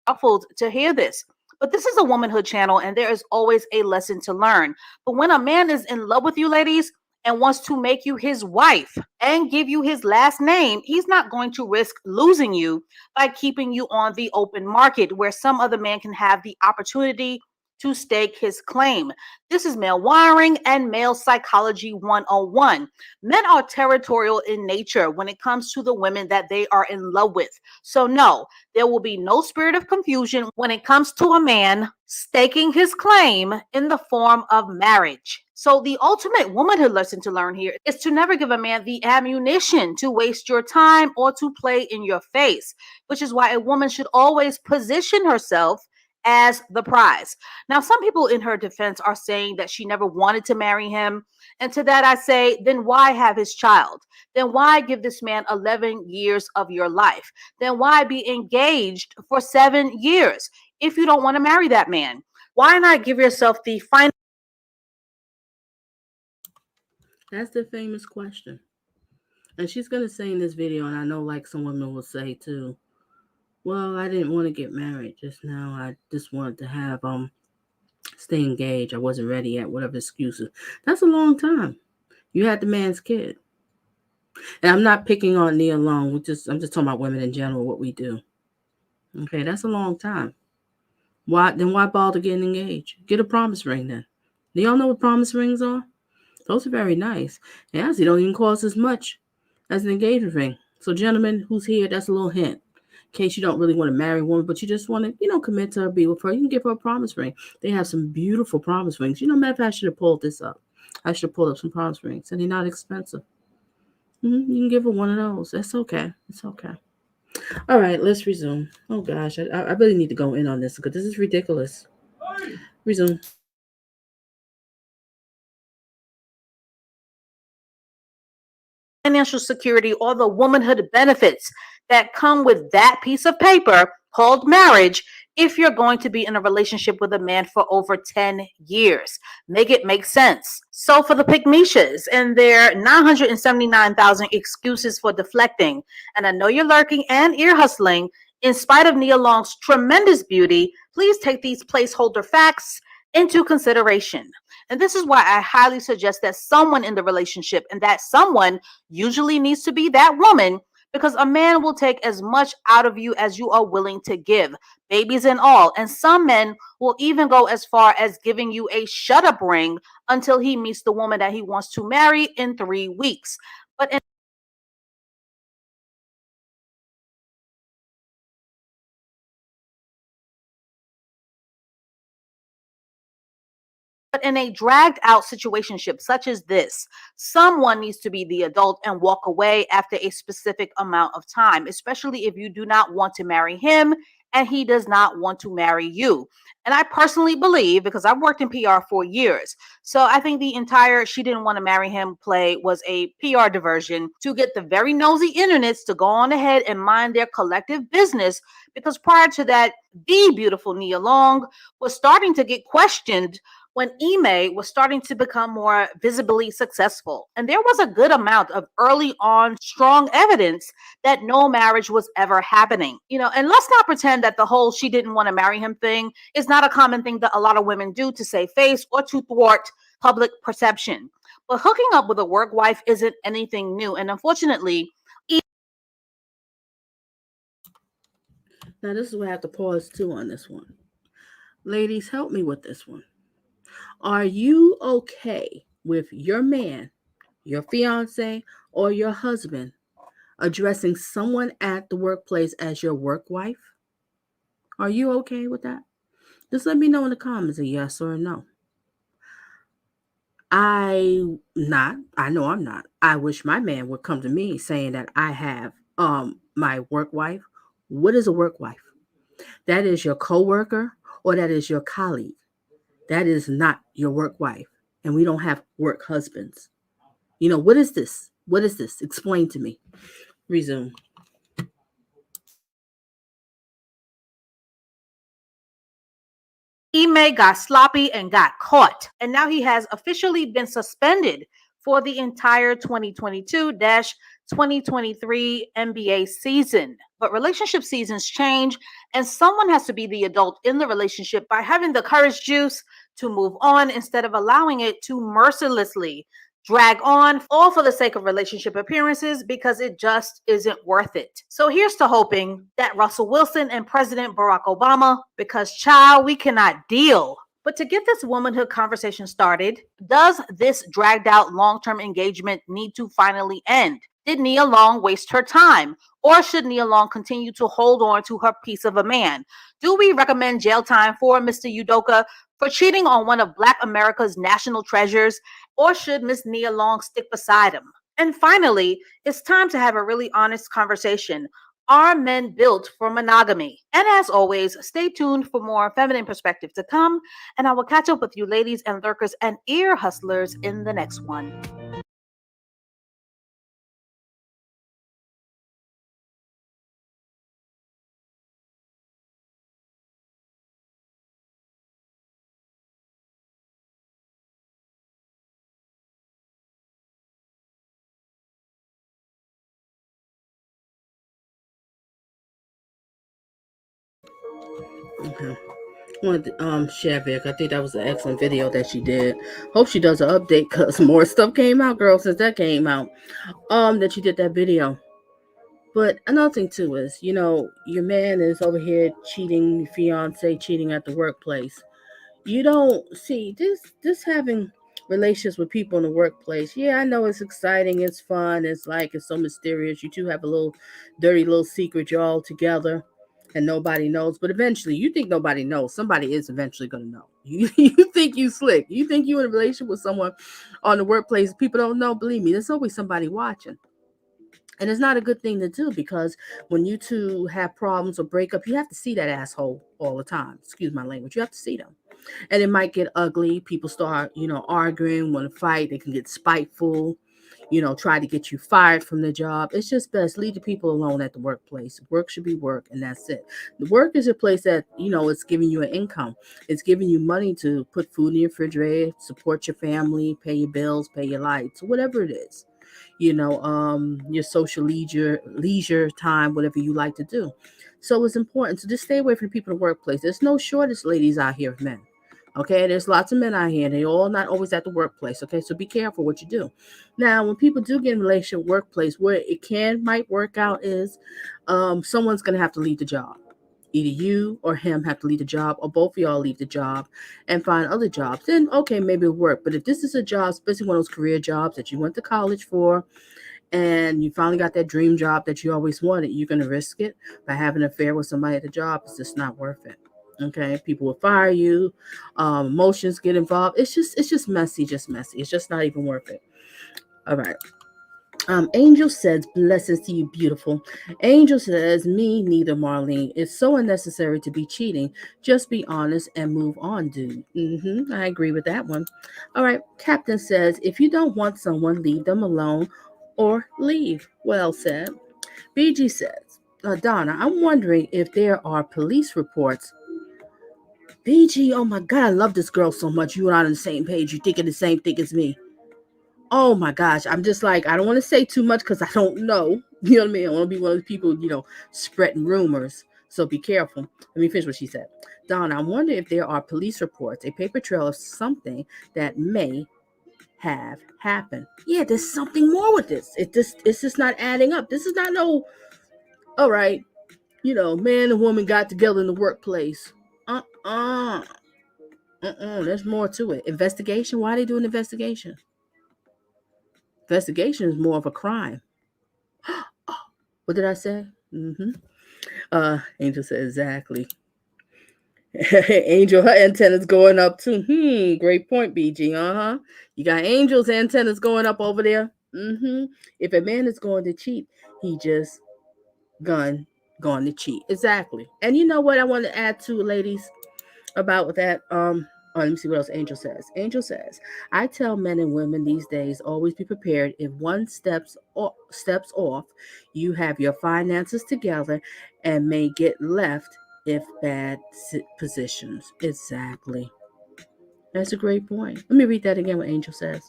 Ruffled to hear this. But this is a womanhood channel, and there is always a lesson to learn. But when a man is in love with you, ladies, and wants to make you his wife and give you his last name, he's not going to risk losing you by keeping you on the open market where some other man can have the opportunity to stake his claim. This is male wiring and male psychology 101. Men are territorial in nature when it comes to the women that they are in love with. So, no, there will be no spirit of confusion when it comes to a man staking his claim in the form of marriage. So, the ultimate womanhood lesson to learn here is to never give a man the ammunition to waste your time or to play in your face, which is why a woman should always position herself as the prize. Now, some people in her defense are saying that she never wanted to marry him. And to that, I say, then why have his child? Then why give this man 11 years of your life? Then why be engaged for 7 years if you don't want to marry that man? Why not give yourself the final? That's the famous question. And she's gonna say in this video, and I know like some women will say too, well, I didn't want to get married just now. I just wanted to have stay engaged. I wasn't ready yet, whatever excuses. That's a long time. You had the man's kid. And I'm not picking on Nia Long. I'm just talking about women in general, what we do. Okay, that's a long time. Why bother getting engaged? Get a promise ring then. Do y'all know what promise rings are? Those are very nice. And actually don't even cost as much as an engagement ring. So gentlemen who's here, that's a little hint. In case you don't really want to marry a woman, but you just want to, commit to her, be with her, you can give her a promise ring. They have some beautiful promise rings. Matter of fact, I should have pulled this up. I should have pulled up some promise rings, and they're not expensive. You can give her one of those. That's okay. It's okay. All right, let's resume. Oh gosh, I really need to go in on this because this is ridiculous. Resume. Financial security or the womanhood benefits that come with that piece of paper called marriage if you're going to be in a relationship with a man for over 10 years. Make it make sense. So for the pygmishas and their 979,000 excuses for deflecting, and I know you're lurking and ear hustling, in spite of Nia Long's tremendous beauty, please take these placeholder facts into consideration. And this is why I highly suggest that someone in the relationship, and that someone usually needs to be that woman, because a man will take as much out of you as you are willing to give, babies and all. And some men will even go as far as giving you a shut up ring until he meets the woman that he wants to marry in 3 weeks. But in a dragged out situationship such as this, someone needs to be the adult and walk away after a specific amount of time, especially if you do not want to marry him and he does not want to marry you. And I personally believe, because I've worked in PR for years, so I think the entire she didn't want to marry him play was a PR diversion to get the very nosy internets to go on ahead and mind their collective business, because prior to that, the beautiful Nia Long was starting to get questioned when Ime was starting to become more visibly successful. And there was a good amount of early on strong evidence that no marriage was ever happening. And let's not pretend that the whole she didn't want to marry him thing is not a common thing that a lot of women do to save face or to thwart public perception. But hooking up with a work wife isn't anything new. And unfortunately, Now this is where I have to pause too on this one. Ladies, help me with this one. Are you okay with your man, your fiance, or your husband addressing someone at the workplace as your work wife? Are you okay with that? Just let me know in the comments a yes or a no. I know I'm not. I wish my man would come to me saying that I have my work wife. What is a work wife? That is your coworker or that is your colleague. That is not your work wife. And we don't have work husbands. What is this? What is this? Explain to me. Resume. Ime got sloppy and got caught, and now he has officially been suspended for the entire 2022-2023 NBA season. But relationship seasons change, and someone has to be the adult in the relationship by having the courage juice to move on instead of allowing it to mercilessly drag on, all for the sake of relationship appearances, because it just isn't worth it. So here's to hoping that Russell Wilson and President Barack Obama, because child, we cannot deal. But to get this womanhood conversation started, does this dragged out long-term engagement need to finally end? Did Nia Long waste her time? Or should Nia Long continue to hold on to her piece of a man? Do we recommend jail time for Mr. Udoka for cheating on one of Black America's national treasures? Or should Miss Nia Long stick beside him? And finally, it's time to have a really honest conversation. Are men built for monogamy? And as always, stay tuned for more feminine perspective to come. And I will catch up with you ladies and lurkers and ear hustlers in the next one. Okay. I wanted to share Vic. I think that was an excellent video that she did. Hope she does an update because more stuff came out, girl, since that came out. That she did that video. But another thing too is, your man is over here cheating, fiance cheating at the workplace. You don't see this having relationships with people in the workplace. Yeah, I know it's exciting, it's fun, it's so mysterious. You two have a little dirty little secret you're all together and nobody knows. But eventually you think nobody knows. Somebody is eventually gonna know. You think you slick. You think you in a relationship with someone on the workplace, people don't know. Believe me, there's always somebody watching. And it's not a good thing to do because when you two have problems or break up, you have to see that asshole all the time. Excuse my language. You have to see them. And it might get ugly. People start, arguing, want to fight. They can get spiteful, try to get you fired from the job. It's just best leave the people alone at the workplace. Work should be work, and that's it. The work is a place that, it's giving you an income. It's giving you money to put food in your refrigerator, support your family, pay your bills, pay your lights, whatever it is. Your social leisure time, whatever you like to do. So it's important to just stay away from people in the workplace. There's no shortage ladies out here of men. Okay, there's lots of men out here, and they're all not always at the workplace. Okay, so be careful what you do. Now, when people do get in a relationship workplace, where it might work out is someone's gonna have to leave the job. Either you or him have to leave the job, or both of y'all leave the job and find other jobs. Then okay, maybe it'll work. But if this is a job, especially one of those career jobs that you went to college for, and you finally got that dream job that you always wanted, you're gonna risk it by having an affair with somebody at the job. It's just not worth it. Okay, people will fire you, emotions get involved. It's just messy, It's just not even worth it. All right. Angel says, blessings to you, beautiful. Angel says, me neither, Marlene. It's so unnecessary to be cheating. Just be honest and move on, dude. I agree with that one. All right. Captain says, if you don't want someone, leave them alone or leave. Well said. BG says, Donna, I'm wondering if there are police reports. BG, oh my God, I love this girl so much. You and I on the same page. You thinking the same thing as me. Oh my gosh, I'm just like, I don't want to say too much because I don't know. You know what I mean? I want to be one of those people, spreading rumors. So be careful. Let me finish what she said. Donna, I wonder if there are police reports, a paper trail of something that may have happened. Yeah, there's something more with this. It's just not adding up. This is not no, all right, man and woman got together in the workplace. There's more to it. Investigation. Why are they doing investigation? Investigation is more of a crime. What did I say? Angel said exactly. Angel, her antennas going up too. Great point, BG. You got Angel's antennas going up over there. If a man is going to cheat, he just going to cheat. Exactly. And you know what I want to add to, ladies, about that? Let me see what else Angel says. Angel says, I tell men and women these days, always be prepared. If one steps off, you have your finances together and may get left if bad positions. Exactly. That's a great point. Let me read that again what Angel says.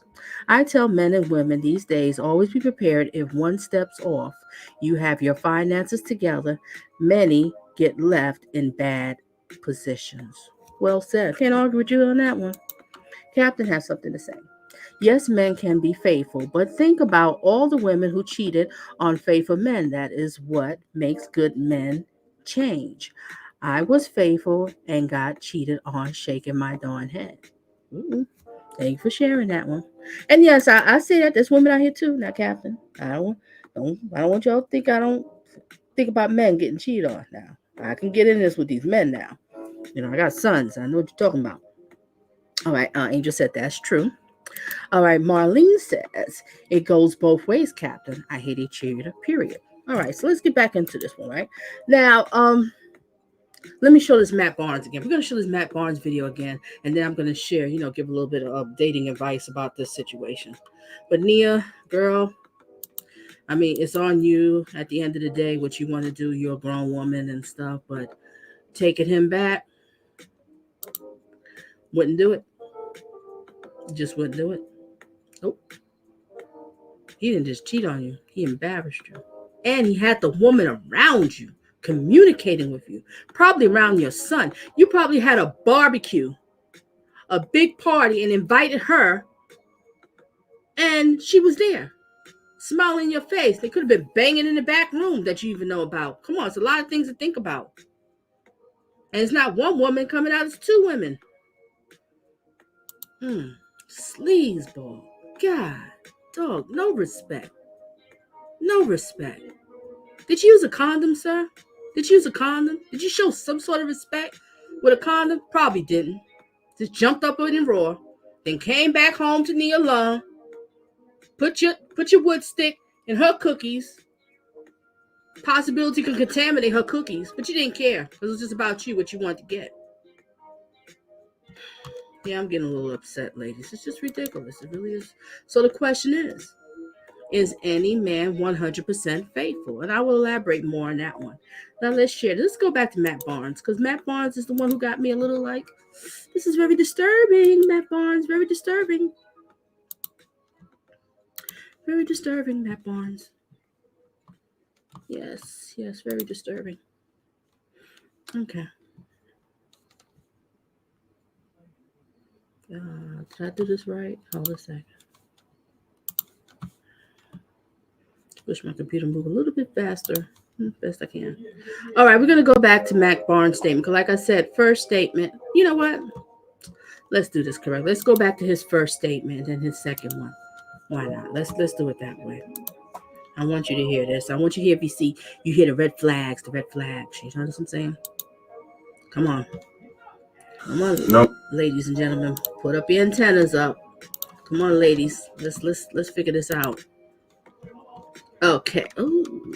I tell men and women these days, always be prepared. If one steps off, you have your finances together. Many get left in bad positions. Well said. Can't argue with you on that one. Captain has something to say. Yes, men can be faithful, but think about all the women who cheated on faithful men. That is what makes good men change. I was faithful and got cheated on, shaking my darn head. Ooh, thank you for sharing that one. And yes, I say that there's women out here too, not Captain. I don't want y'all to think I don't think about men getting cheated on now. I can get in this with these men now. I got sons. I know what you're talking about. All right, Angel said that's true. All right, Marlene says it goes both ways, Captain. I hate a cheater, period. All right, so let's get back into this one, right? Now, let me show this Matt Barnes again. We're going to show this Matt Barnes video again, and then I'm going to share, give a little bit of dating advice about this situation. But Nia, girl, I mean, it's on you at the end of the day, what you want to do. You're a grown woman and stuff, but taking him back, wouldn't do it. Just wouldn't do it. Oh, he didn't just cheat on you. He embarrassed you. And he had the woman around you, communicating with you, probably around your son. You probably had a barbecue, a big party, and invited her, and she was there, smiling in your face. They could have been banging in the back room that you even know about. Come on, it's a lot of things to think about. And it's not one woman coming out, it's two women. Sleazeball. God, dog, no respect. No respect. Did you use a condom, sir? Did you use a condom? Did you show some sort of respect with a condom? Probably didn't. Just jumped up in and raw. Then came back home to Nia Long. Put your wood stick in her cookies. Possibility could contaminate her cookies, but you didn't care. It was just about you, what you wanted to get. Yeah, I'm getting a little upset, ladies. It's just ridiculous. It really is. So the question is any man 100% faithful? And I will elaborate more on that one. Now let's share. Let's go back to Matt Barnes, because Matt Barnes is the one who got me a little like, this is very disturbing, Matt Barnes. Very disturbing. Very disturbing, Matt Barnes. Yes, very disturbing. Okay. Did I do this right? Hold a second. Wish my computer moved a little bit faster. Best I can. All right, we're going to go back to Matt Barnes' statement. Because like I said, first statement. You know what? Let's do this correct. Let's go back to his first statement and his second one. Why not? Let's do it that way. I want you to hear this. I want you to hear, if you hear the red flags. You know what I'm saying? Come on. Nope. Ladies and gentlemen, put up your antennas up. Come on, ladies. Let's figure this out. Okay. Ooh.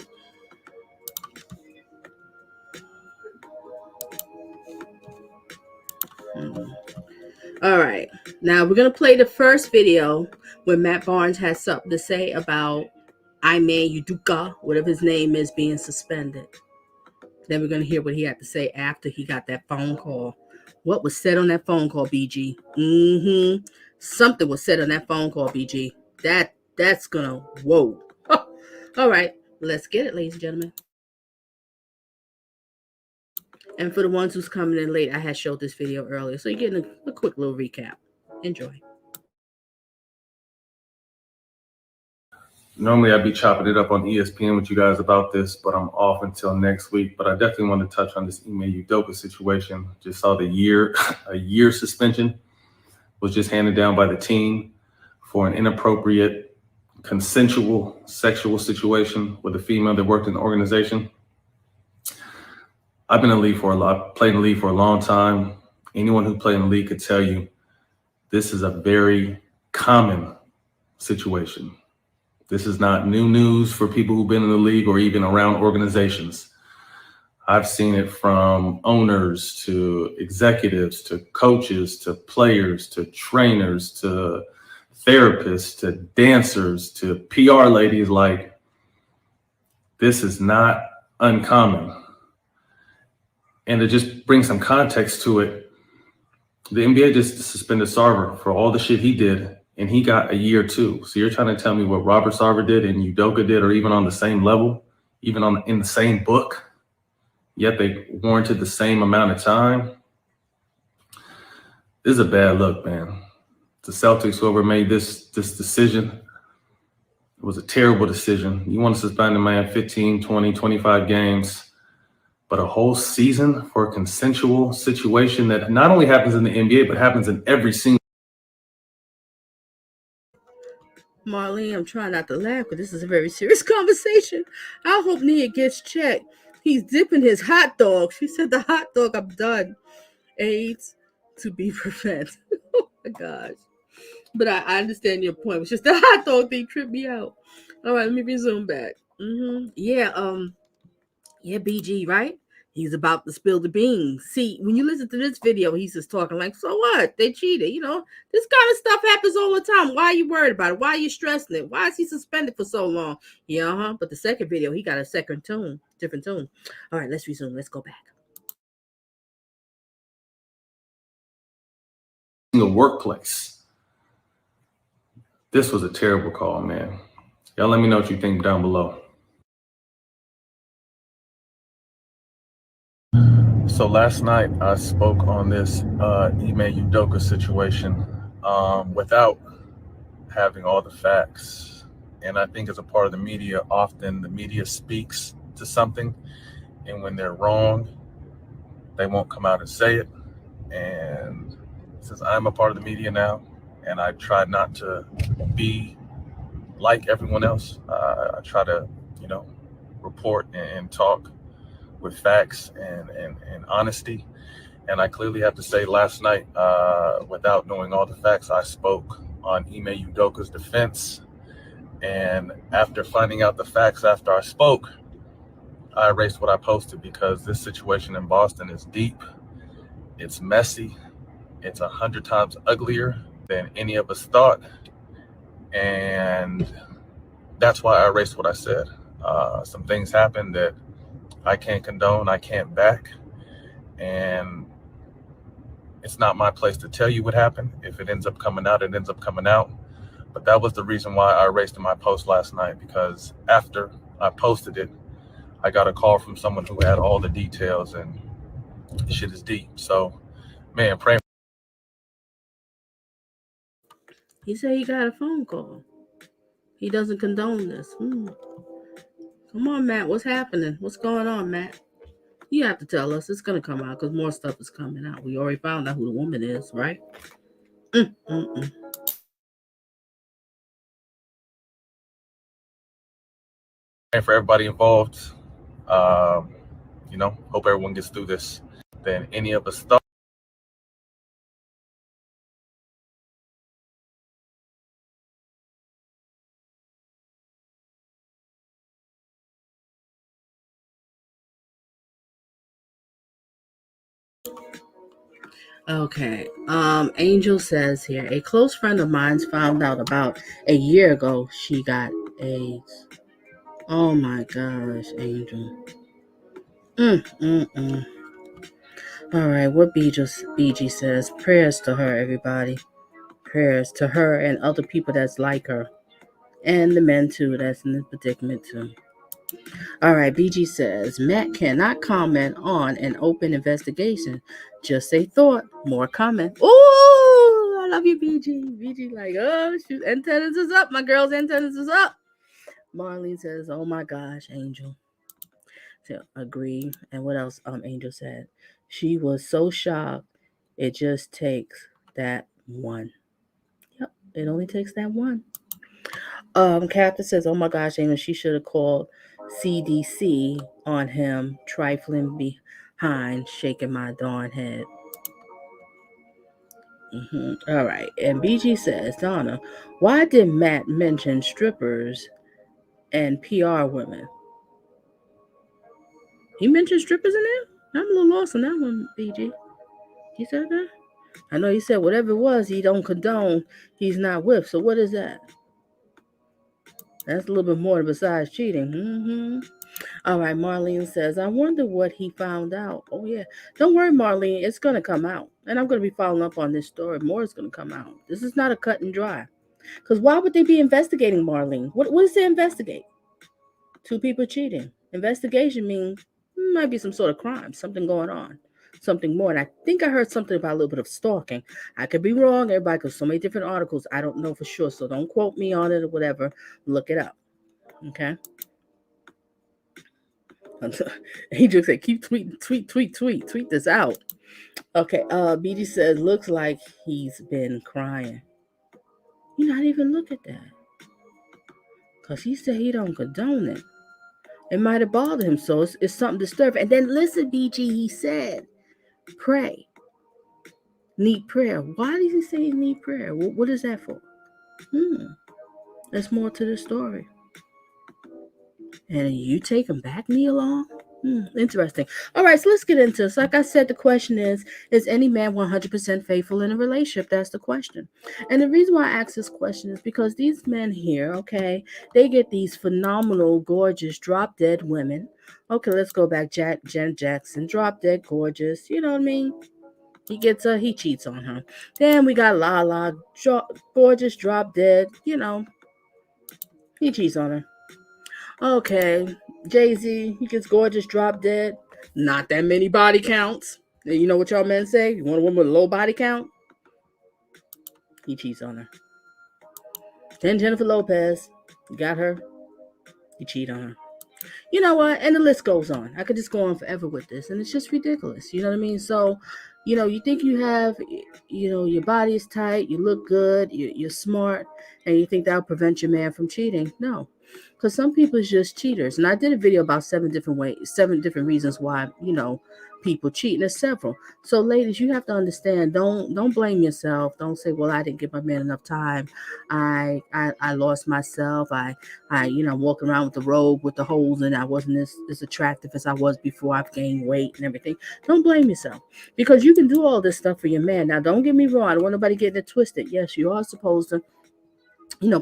All right. Now we're gonna play the first video where Matt Barnes has something to say about Ime Udoka, whatever his name is, being suspended. Then we're gonna hear what he had to say after he got that phone call. What was said on that phone call, BG? Something was said on that phone call, BG. That's gonna whoa. All right, let's get it, ladies and gentlemen. And for the ones who's coming in late, I had showed this video earlier, so you're getting a quick little recap. Enjoy. Normally I'd be chopping it up on ESPN with you guys about this, but I'm off until next week. But I definitely want to touch on this Ime Udoka situation. Just saw a year suspension was just handed down by the team for an inappropriate, consensual sexual situation with a female that worked in the organization. I've been in the league for a lot, played in the league for a long time. Anyone who played in the league could tell you this is a very common situation. This is not new news for people who've been in the league or even around organizations. I've seen it from owners to executives to coaches to players to trainers to therapists to dancers to PR ladies. Like, this is not uncommon. And to just bring some context to it, the NBA just suspended Sarver for all the shit he did, and he got a year too. So you're trying to tell me what Robert Sarver did and Udoka did are even on the same level, even in the same book, yet they warranted the same amount of time? This is a bad look, man. The Celtics, whoever made this decision, it was a terrible decision. You want to suspend a man 15, 20, 25 games, but a whole season for a consensual situation that not only happens in the NBA, but happens in every single. Marlene, I'm trying not to laugh, but this is a very serious conversation. I hope Nia gets checked. He's dipping his hot dog. She said the hot dog, I'm done. AIDS to be prevented. Oh my gosh. But I understand your point. It's just the hot dog thing tripped me out. All right, let me resume back. Yeah, BG, right? He's about to spill the beans. See, when you listen to this video, he's just talking like, so what? They cheated. This kind of stuff happens all the time. Why are you worried about it? Why are you stressing it? Why is he suspended for so long? Yeah, But the second video, he got a different tune. All right, let's resume. Let's go back. The workplace. This was a terrible call, man. Y'all let me know what you think down below. So last night I spoke on this Ime Udoka situation without having all the facts. And I think as a part of the media, often the media speaks to something, and when they're wrong, they won't come out and say it. And since I'm a part of the media now, and I try not to be like everyone else, I try to, report and talk with facts and honesty. And I clearly have to say last night, without knowing all the facts, I spoke on Ime Udoka's defense. And after finding out the facts after I spoke, I erased what I posted, because this situation in Boston is deep, it's messy, it's 100 times uglier than any of us thought. And that's why I erased what I said. Some things happened that I can't condone, I can't back. And it's not my place to tell you what happened. If it ends up coming out, it ends up coming out. But that was the reason why I erased my post last night, because after I posted it, I got a call from someone who had all the details, and the shit is deep. So, man, pray. He said he got a phone call. He doesn't condone this. Come on, Matt. What's happening? What's going on, Matt? You have to tell us. It's going to come out because more stuff is coming out. We already found out who the woman is, right? And for everybody involved, hope everyone gets through this than any of us thought. Okay. Angel says here, a close friend of mine's found out about a year ago she got AIDS. Oh my gosh, Angel. All right, what BG says, prayers to her, everybody. Prayers to her and other people that's like her. And the men too, that's in this predicament too. All right, BG says, Matt cannot comment on an open investigation. Just a thought. More comment. Ooh, I love you, BG. BG like, oh, shoot, antennas is up. My girl's antennas is up. Marlene says, oh my gosh, Angel. So, agree. And what else Angel said? She was so shocked. It just takes that one. Yep, it only takes that one. Captain says, oh my gosh, Angel, she should have called CDC on him trifling Hein shaking my darn head. All right. And BG says, Donna, why did Matt mention strippers and PR women? He mentioned strippers in there? I'm a little lost on that one, BG. He said that? I know he said whatever it was he don't condone, he's not with. So what is that? That's a little bit more besides cheating. All right, Marlene says, I wonder what he found out. Oh, yeah. Don't worry, Marlene. It's going to come out. And I'm going to be following up on this story. More is going to come out. This is not a cut and dry. Because why would they be investigating Marlene? What does they investigate? Two people cheating. Investigation means might be some sort of crime, something going on, something more. And I think I heard something about a little bit of stalking. I could be wrong, everybody, because so many different articles. I don't know for sure. So don't quote me on it or whatever. Look it up. Okay? He just said, keep tweeting, tweet this out. Okay, BD says, looks like he's been crying. You not even look at that. Because he said he don't condone it. It might have bothered him, so it's something disturbing. And then listen, BG, he said, pray. Need prayer. Why does he say he need prayer? What is that for? There's more to the story. And you take him back, Nia Long? Interesting. All right, so let's get into this. Like I said, the question is any man 100% faithful in a relationship? That's the question. And the reason why I ask this question is because these men here, okay, they get these phenomenal, gorgeous, drop-dead women. Okay, let's go back. Janet Jackson, drop-dead, gorgeous. You know what I mean? He gets her, he cheats on her. Then we got Lala, gorgeous, drop-dead. You know, he cheats on her. Okay, Jay-Z, he gets gorgeous, drop dead. Not that many body counts. You know what y'all men say? You want a woman with a low body count? He cheats on her. Then Jennifer Lopez, you got her. You cheat on her. You know what? And the list goes on. I could just go on forever with this, and it's just ridiculous. You know what I mean? So, you think you have, your body is tight, you look good, you're smart, and you think that'll prevent your man from cheating. No. Because some people is just cheaters. And I did a video about 7 different reasons why, people cheat. And there's several. So ladies, you have to understand, don't blame yourself. Don't say, well, I didn't give my man enough time. I lost myself. I'm walking around with the robe with the holes in it. I wasn't as attractive as I was before. I've gained weight and everything. Don't blame yourself. Because you can do all this stuff for your man. Now, don't get me wrong. I don't want nobody getting it twisted. Yes, you are supposed to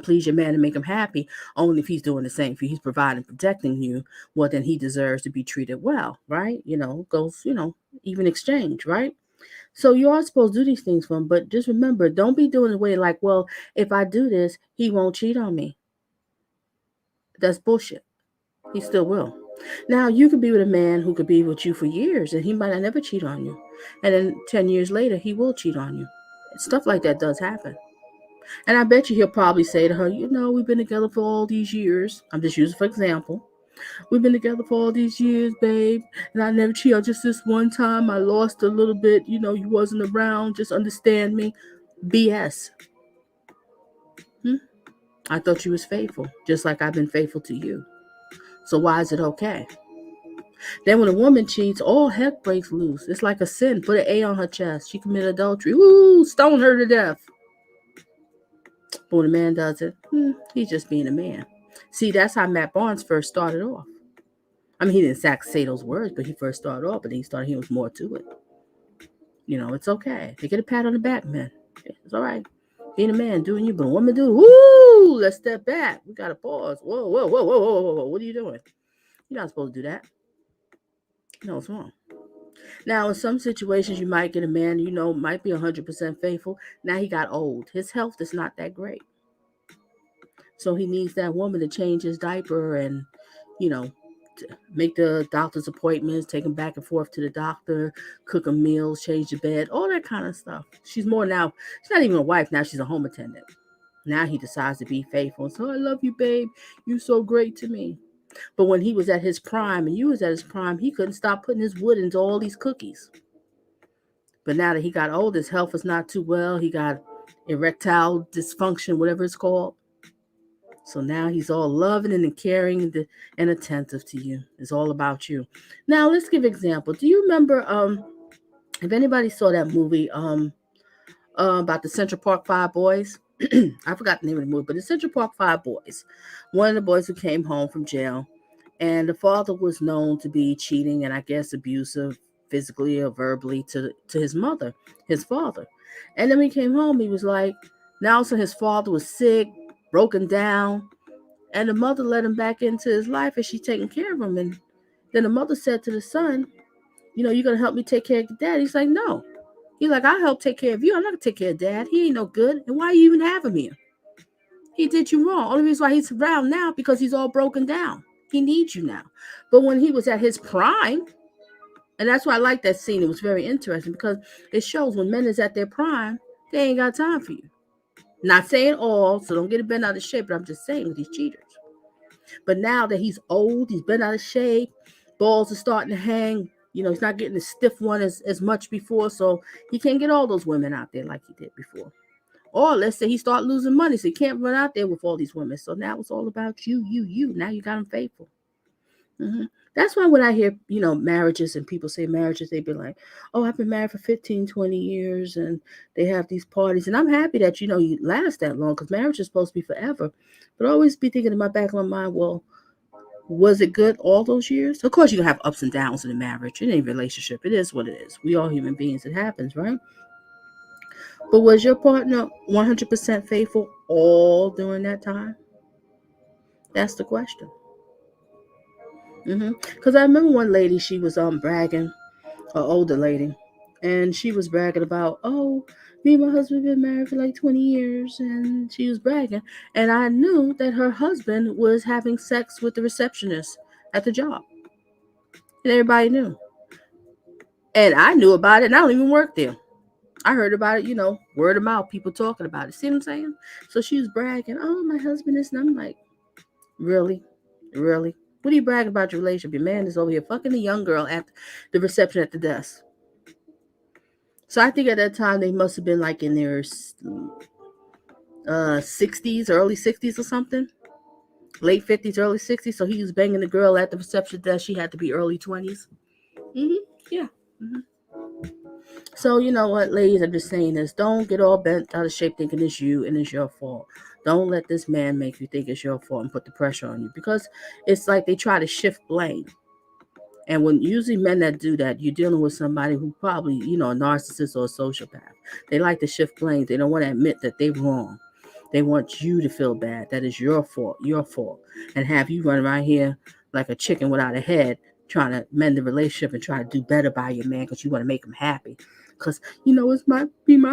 please your man and make him happy. Only if he's doing the same for you. He's providing, protecting you. Well, then he deserves to be treated well, right? Goes, even exchange, right? So you are supposed to do these things for him. But just remember, don't be doing it the way like, well, if I do this, he won't cheat on me. That's bullshit. He still will. Now, you could be with a man who could be with you for years and he might not never cheat on you. And then 10 years later, he will cheat on you. Stuff like that does happen. And I bet you he'll probably say to her, we've been together for all these years. I'm just using for example. We've been together for all these years, babe. And I never cheated. Just this one time I lost a little bit. You wasn't around. Just understand me. BS. I thought you was faithful. Just like I've been faithful to you. So why is it okay? Then when a woman cheats, all heck breaks loose. It's like a sin. Put an A on her chest. She committed adultery. Woo! Stone her to death. But when a man does it, he's just being a man. See, that's how Matt Barnes first started off. I mean, he didn't exactly say those words, but he first started off, but then he was more to it. It's okay. They get a pat on the back, man. It's all right. Being a man, doing you, but a woman doing, woo, let's step back. We got to pause. Whoa. What are you doing? You're not supposed to do that. It's wrong. Now, in some situations, you might get a man, might be 100% faithful. Now he got old. His health is not that great. So he needs that woman to change his diaper and, to make the doctor's appointments, take him back and forth to the doctor, cook him meals, change the bed, all that kind of stuff. She's more now, she's not even a wife now, she's a home attendant. Now he decides to be faithful. So I love you, babe. You're so great to me. But when he was at his prime and you was at his prime, he couldn't stop putting his wood into all these cookies. But now that he got old, his health is not too well. He got erectile dysfunction, whatever it's called. So now he's all loving and caring and attentive to you. It's all about you. Now let's give an example. Do you remember if anybody saw that movie about the Central Park Five Boys? I forgot the name of the movie, but the Central Park Five Boys. One of the boys who came home from jail, and the father was known to be cheating and I guess abusive physically or verbally to his mother, his father. And then when he came home, he was like, now so his father was sick, broken down, and the mother let him back into his life and she taking care of him. And then the mother said to the son, you're gonna help me take care of your dad. He's like, no. He's like, I'll help take care of you. I'm not gonna take care of dad. He ain't no good. And why you even have him here? He did you wrong. Only reason why he's around now because he's all broken down. He needs you now. But when he was at his prime, and that's why I like that scene. It was very interesting because it shows when men is at their prime, they ain't got time for you. Not saying all, so don't get it bent out of shape, but I'm just saying with these cheaters. But now that he's old, he's been out of shape, balls are starting to hang. He's not getting the stiff one as much before, so he can't get all those women out there like he did before. Or let's say he start losing money, so he can't run out there with all these women. So now it's all about you. Now you got him faithful. Mm-hmm. That's why when I hear, marriages and people say marriages, they be like, oh, I've been married for 15, 20 years and they have these parties. And I'm happy that, you last that long because marriage is supposed to be forever. But I always be thinking in my back of my mind, well, was it good all those years? Of course, you can have ups and downs in a marriage, in any relationship. It is what it is. We all human beings. It happens, right? But was your partner 100% faithful all during that time? That's the question. Because I remember one lady, she was bragging, an older lady, and she was bragging about, oh, me and my husband been married for like 20 years, and she was bragging, and I knew that her husband was having sex with the receptionist at the job, and everybody knew, and I knew about it, and I don't even work there. I heard about it, word of mouth, people talking about it. See what I'm saying? So she was bragging, oh, my husband is, and I'm like, really? Really? What are you bragging about your relationship? Your man is over here fucking a young girl at the reception at the desk. So I think at that time they must have been like in their 60s, early 60s or something. Late 50s, early 60s. So he was banging the girl at the reception desk. She had to be early 20s. Yeah. So you know what, ladies, I'm just saying this. Don't get all bent out of shape thinking it's you and it's your fault. Don't let this man make you think it's your fault and put the pressure on you because it's like they try to shift blame. And when usually men that do that, you're dealing with somebody who probably, a narcissist or a sociopath. They like to shift blame. They don't want to admit that they're wrong. They want you to feel bad. That is your fault, and have you run around here like a chicken without a head, trying to mend the relationship and try to do better by your man because you want to make him happy. Because, it's my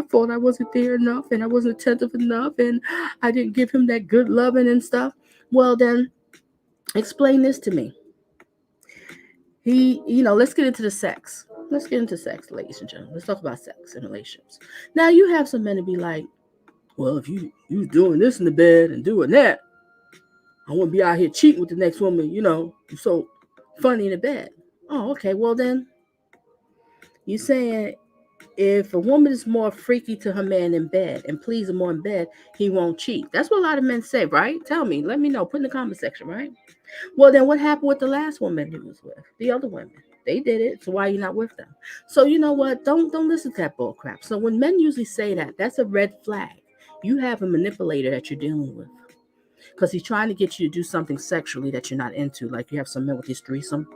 fault. I wasn't there enough and I wasn't attentive enough and I didn't give him that good loving and stuff. Well, then explain this to me. Let's get into the sex. Let's get into sex, ladies and gentlemen. Let's talk about sex and relationships. Now, you have some men to be like, well, if you doing this in the bed and doing that, I wouldn't be out here cheating with the next woman, you're so funny in the bed. Oh, okay. Well, then you're saying if a woman is more freaky to her man in bed and please him more in bed, he won't cheat. That's what a lot of men say, right? Tell me. Let me know. Put in the comment section, right? Well, then what happened with the last woman he was with? The other women. They did it. So why are you not with them? So you know what? Don't listen to that bull crap. So when men usually say that, that's a red flag. You have a manipulator that you're dealing with. Because he's trying to get you to do something sexually that you're not into. Like you have some men with his threesome.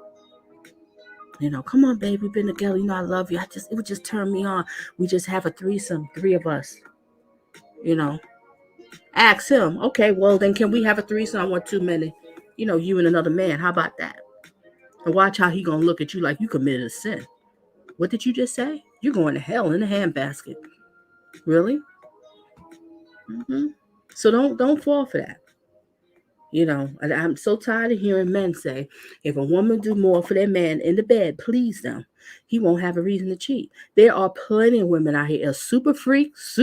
Come on, babe, we've been together. I love you. It would just turn me on. We just have a threesome, 3 of us. Ask him. Okay, well, then can we have a threesome? I want 2 men. You and another man. How about that? And watch how he gonna look at you like you committed a sin. What did you just say? You're going to hell in a handbasket. Really? So don't fall for that. And I'm so tired of hearing men say, if a woman do more for their man in the bed, please them, he won't have a reason to cheat. There are plenty of women out here, super freaks,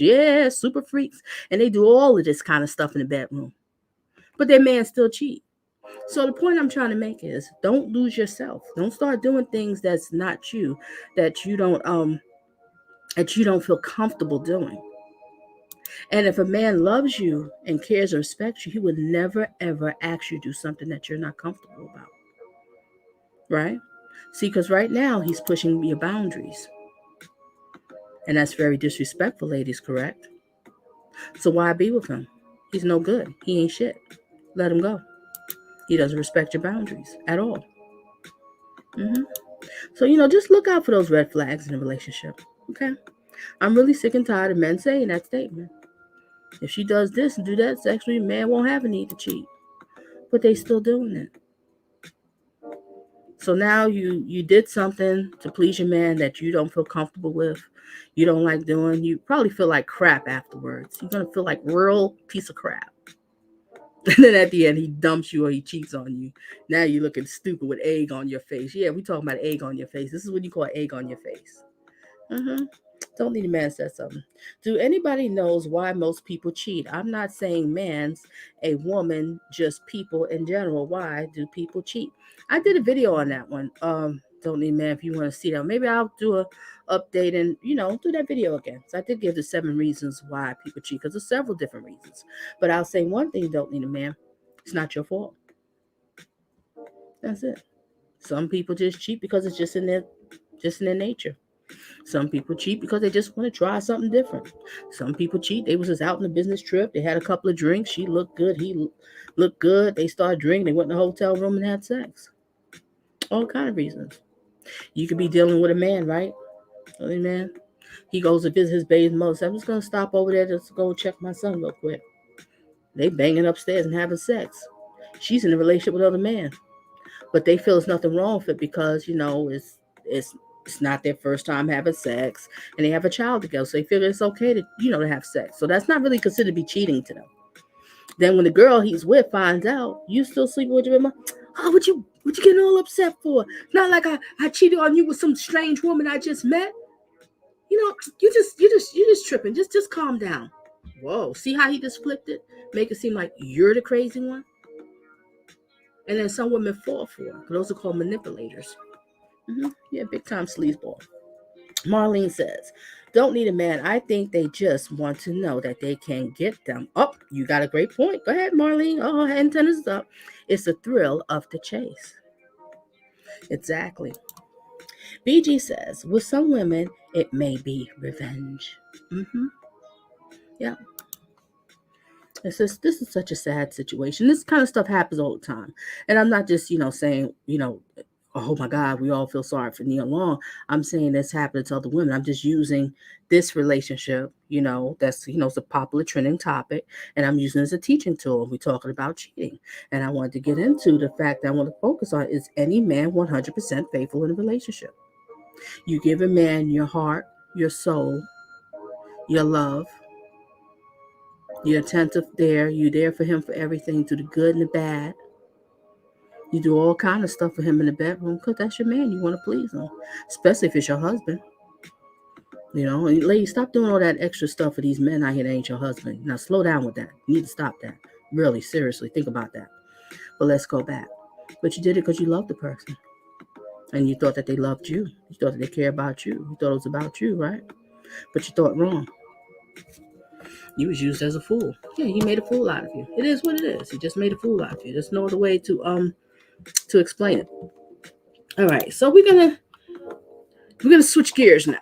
yeah, super freaks, and they do all of this kind of stuff in the bedroom. But their man still cheat. So the point I'm trying to make is don't lose yourself. Don't start doing things that's not you, that you don't feel comfortable doing. And if a man loves you and cares or respects you, he would never, ever ask you to do something that you're not comfortable about. Right? See, because right now he's pushing your boundaries. And that's very disrespectful, ladies, correct? So why be with him? He's no good. He ain't shit. Let him go. He doesn't respect your boundaries at all. hmm So, just look out for those red flags in a relationship. Okay? I'm really sick and tired of men saying that statement. If she does this and do that sexually, man won't have a need to cheat. But they still doing it. So now you did something to please your man that you don't feel comfortable with. You don't like doing. You probably feel like crap afterwards. You're going to feel like real piece of crap. And then at the end, he dumps you or he cheats on you. Now you're looking stupid with egg on your face. Yeah, we talking about egg on your face. This is what you call egg on your face. Don't need a man said something. Do anybody knows why most people cheat? I'm not saying man's, a woman, just people in general. Why do people cheat? I did a video on that one. Don't need a man if you want to see that. Maybe I'll do a update and do that video again. So I did give the 7 reasons why people cheat because there's several different reasons. But I'll say one thing: you don't need a man. It's not your fault. That's it. Some people just cheat because it's just in their nature. Some people cheat because they just want to try something different. Some people cheat. They was just out on a business trip. They had a couple of drinks. She looked good. He looked good. They started drinking. They went in the hotel room and had sex. All kind of reasons. You could be dealing with a man, right? Man, he goes to visit his baby's mother. So I'm just gonna stop over there just to go check my son real quick. They banging upstairs and having sex. She's in a relationship with another man, but they feel there's nothing wrong with it because it's not their first time having sex, and they have a child together, so they feel it's okay to have sex. So that's not really considered to be cheating to them. Then when the girl he's with finds out you still sleeping with your mama, oh, what you getting all upset for? Not like I cheated on you with some strange woman I just met. You just tripping. Just calm down. Whoa, see how he just flipped it? Make it seem like you're the crazy one. And then some women fall for it. Those are called manipulators. Yeah, big time sleazeball. Marlene says, don't need a man. I think they just want to know that they can get them. Oh, you got a great point. Go ahead, Marlene. Oh, antennas up. It's the thrill of the chase. Exactly. BG says, with some women, it may be revenge. Yeah. This is such a sad situation. This kind of stuff happens all the time. And I'm not just, saying, oh my God, we all feel sorry for Nia Long. I'm saying this happened to other women. I'm just using this relationship, that's, it's a popular trending topic. And I'm using it as a teaching tool. We're talking about cheating. And I wanted to get into the fact that I want to focus on is any man 100% faithful in a relationship. You give a man your heart, your soul, your love. You're attentive there. You're there for him for everything, through the good and the bad. You do all kind of stuff for him in the bedroom because that's your man. You want to please him, especially if it's your husband. And ladies, stop doing all that extra stuff for these men out here that ain't your husband. Now, slow down with that. You need to stop that. Really, seriously, think about that. But let's go back. But you did it because you loved the person. And you thought that they loved you. You thought that they cared about you. You thought it was about you, right? But you thought wrong. You was used as a fool. Yeah, he made a fool out of you. It is what it is. He just made a fool out of you. There's no other way to explain it. All right, so we're gonna switch gears now.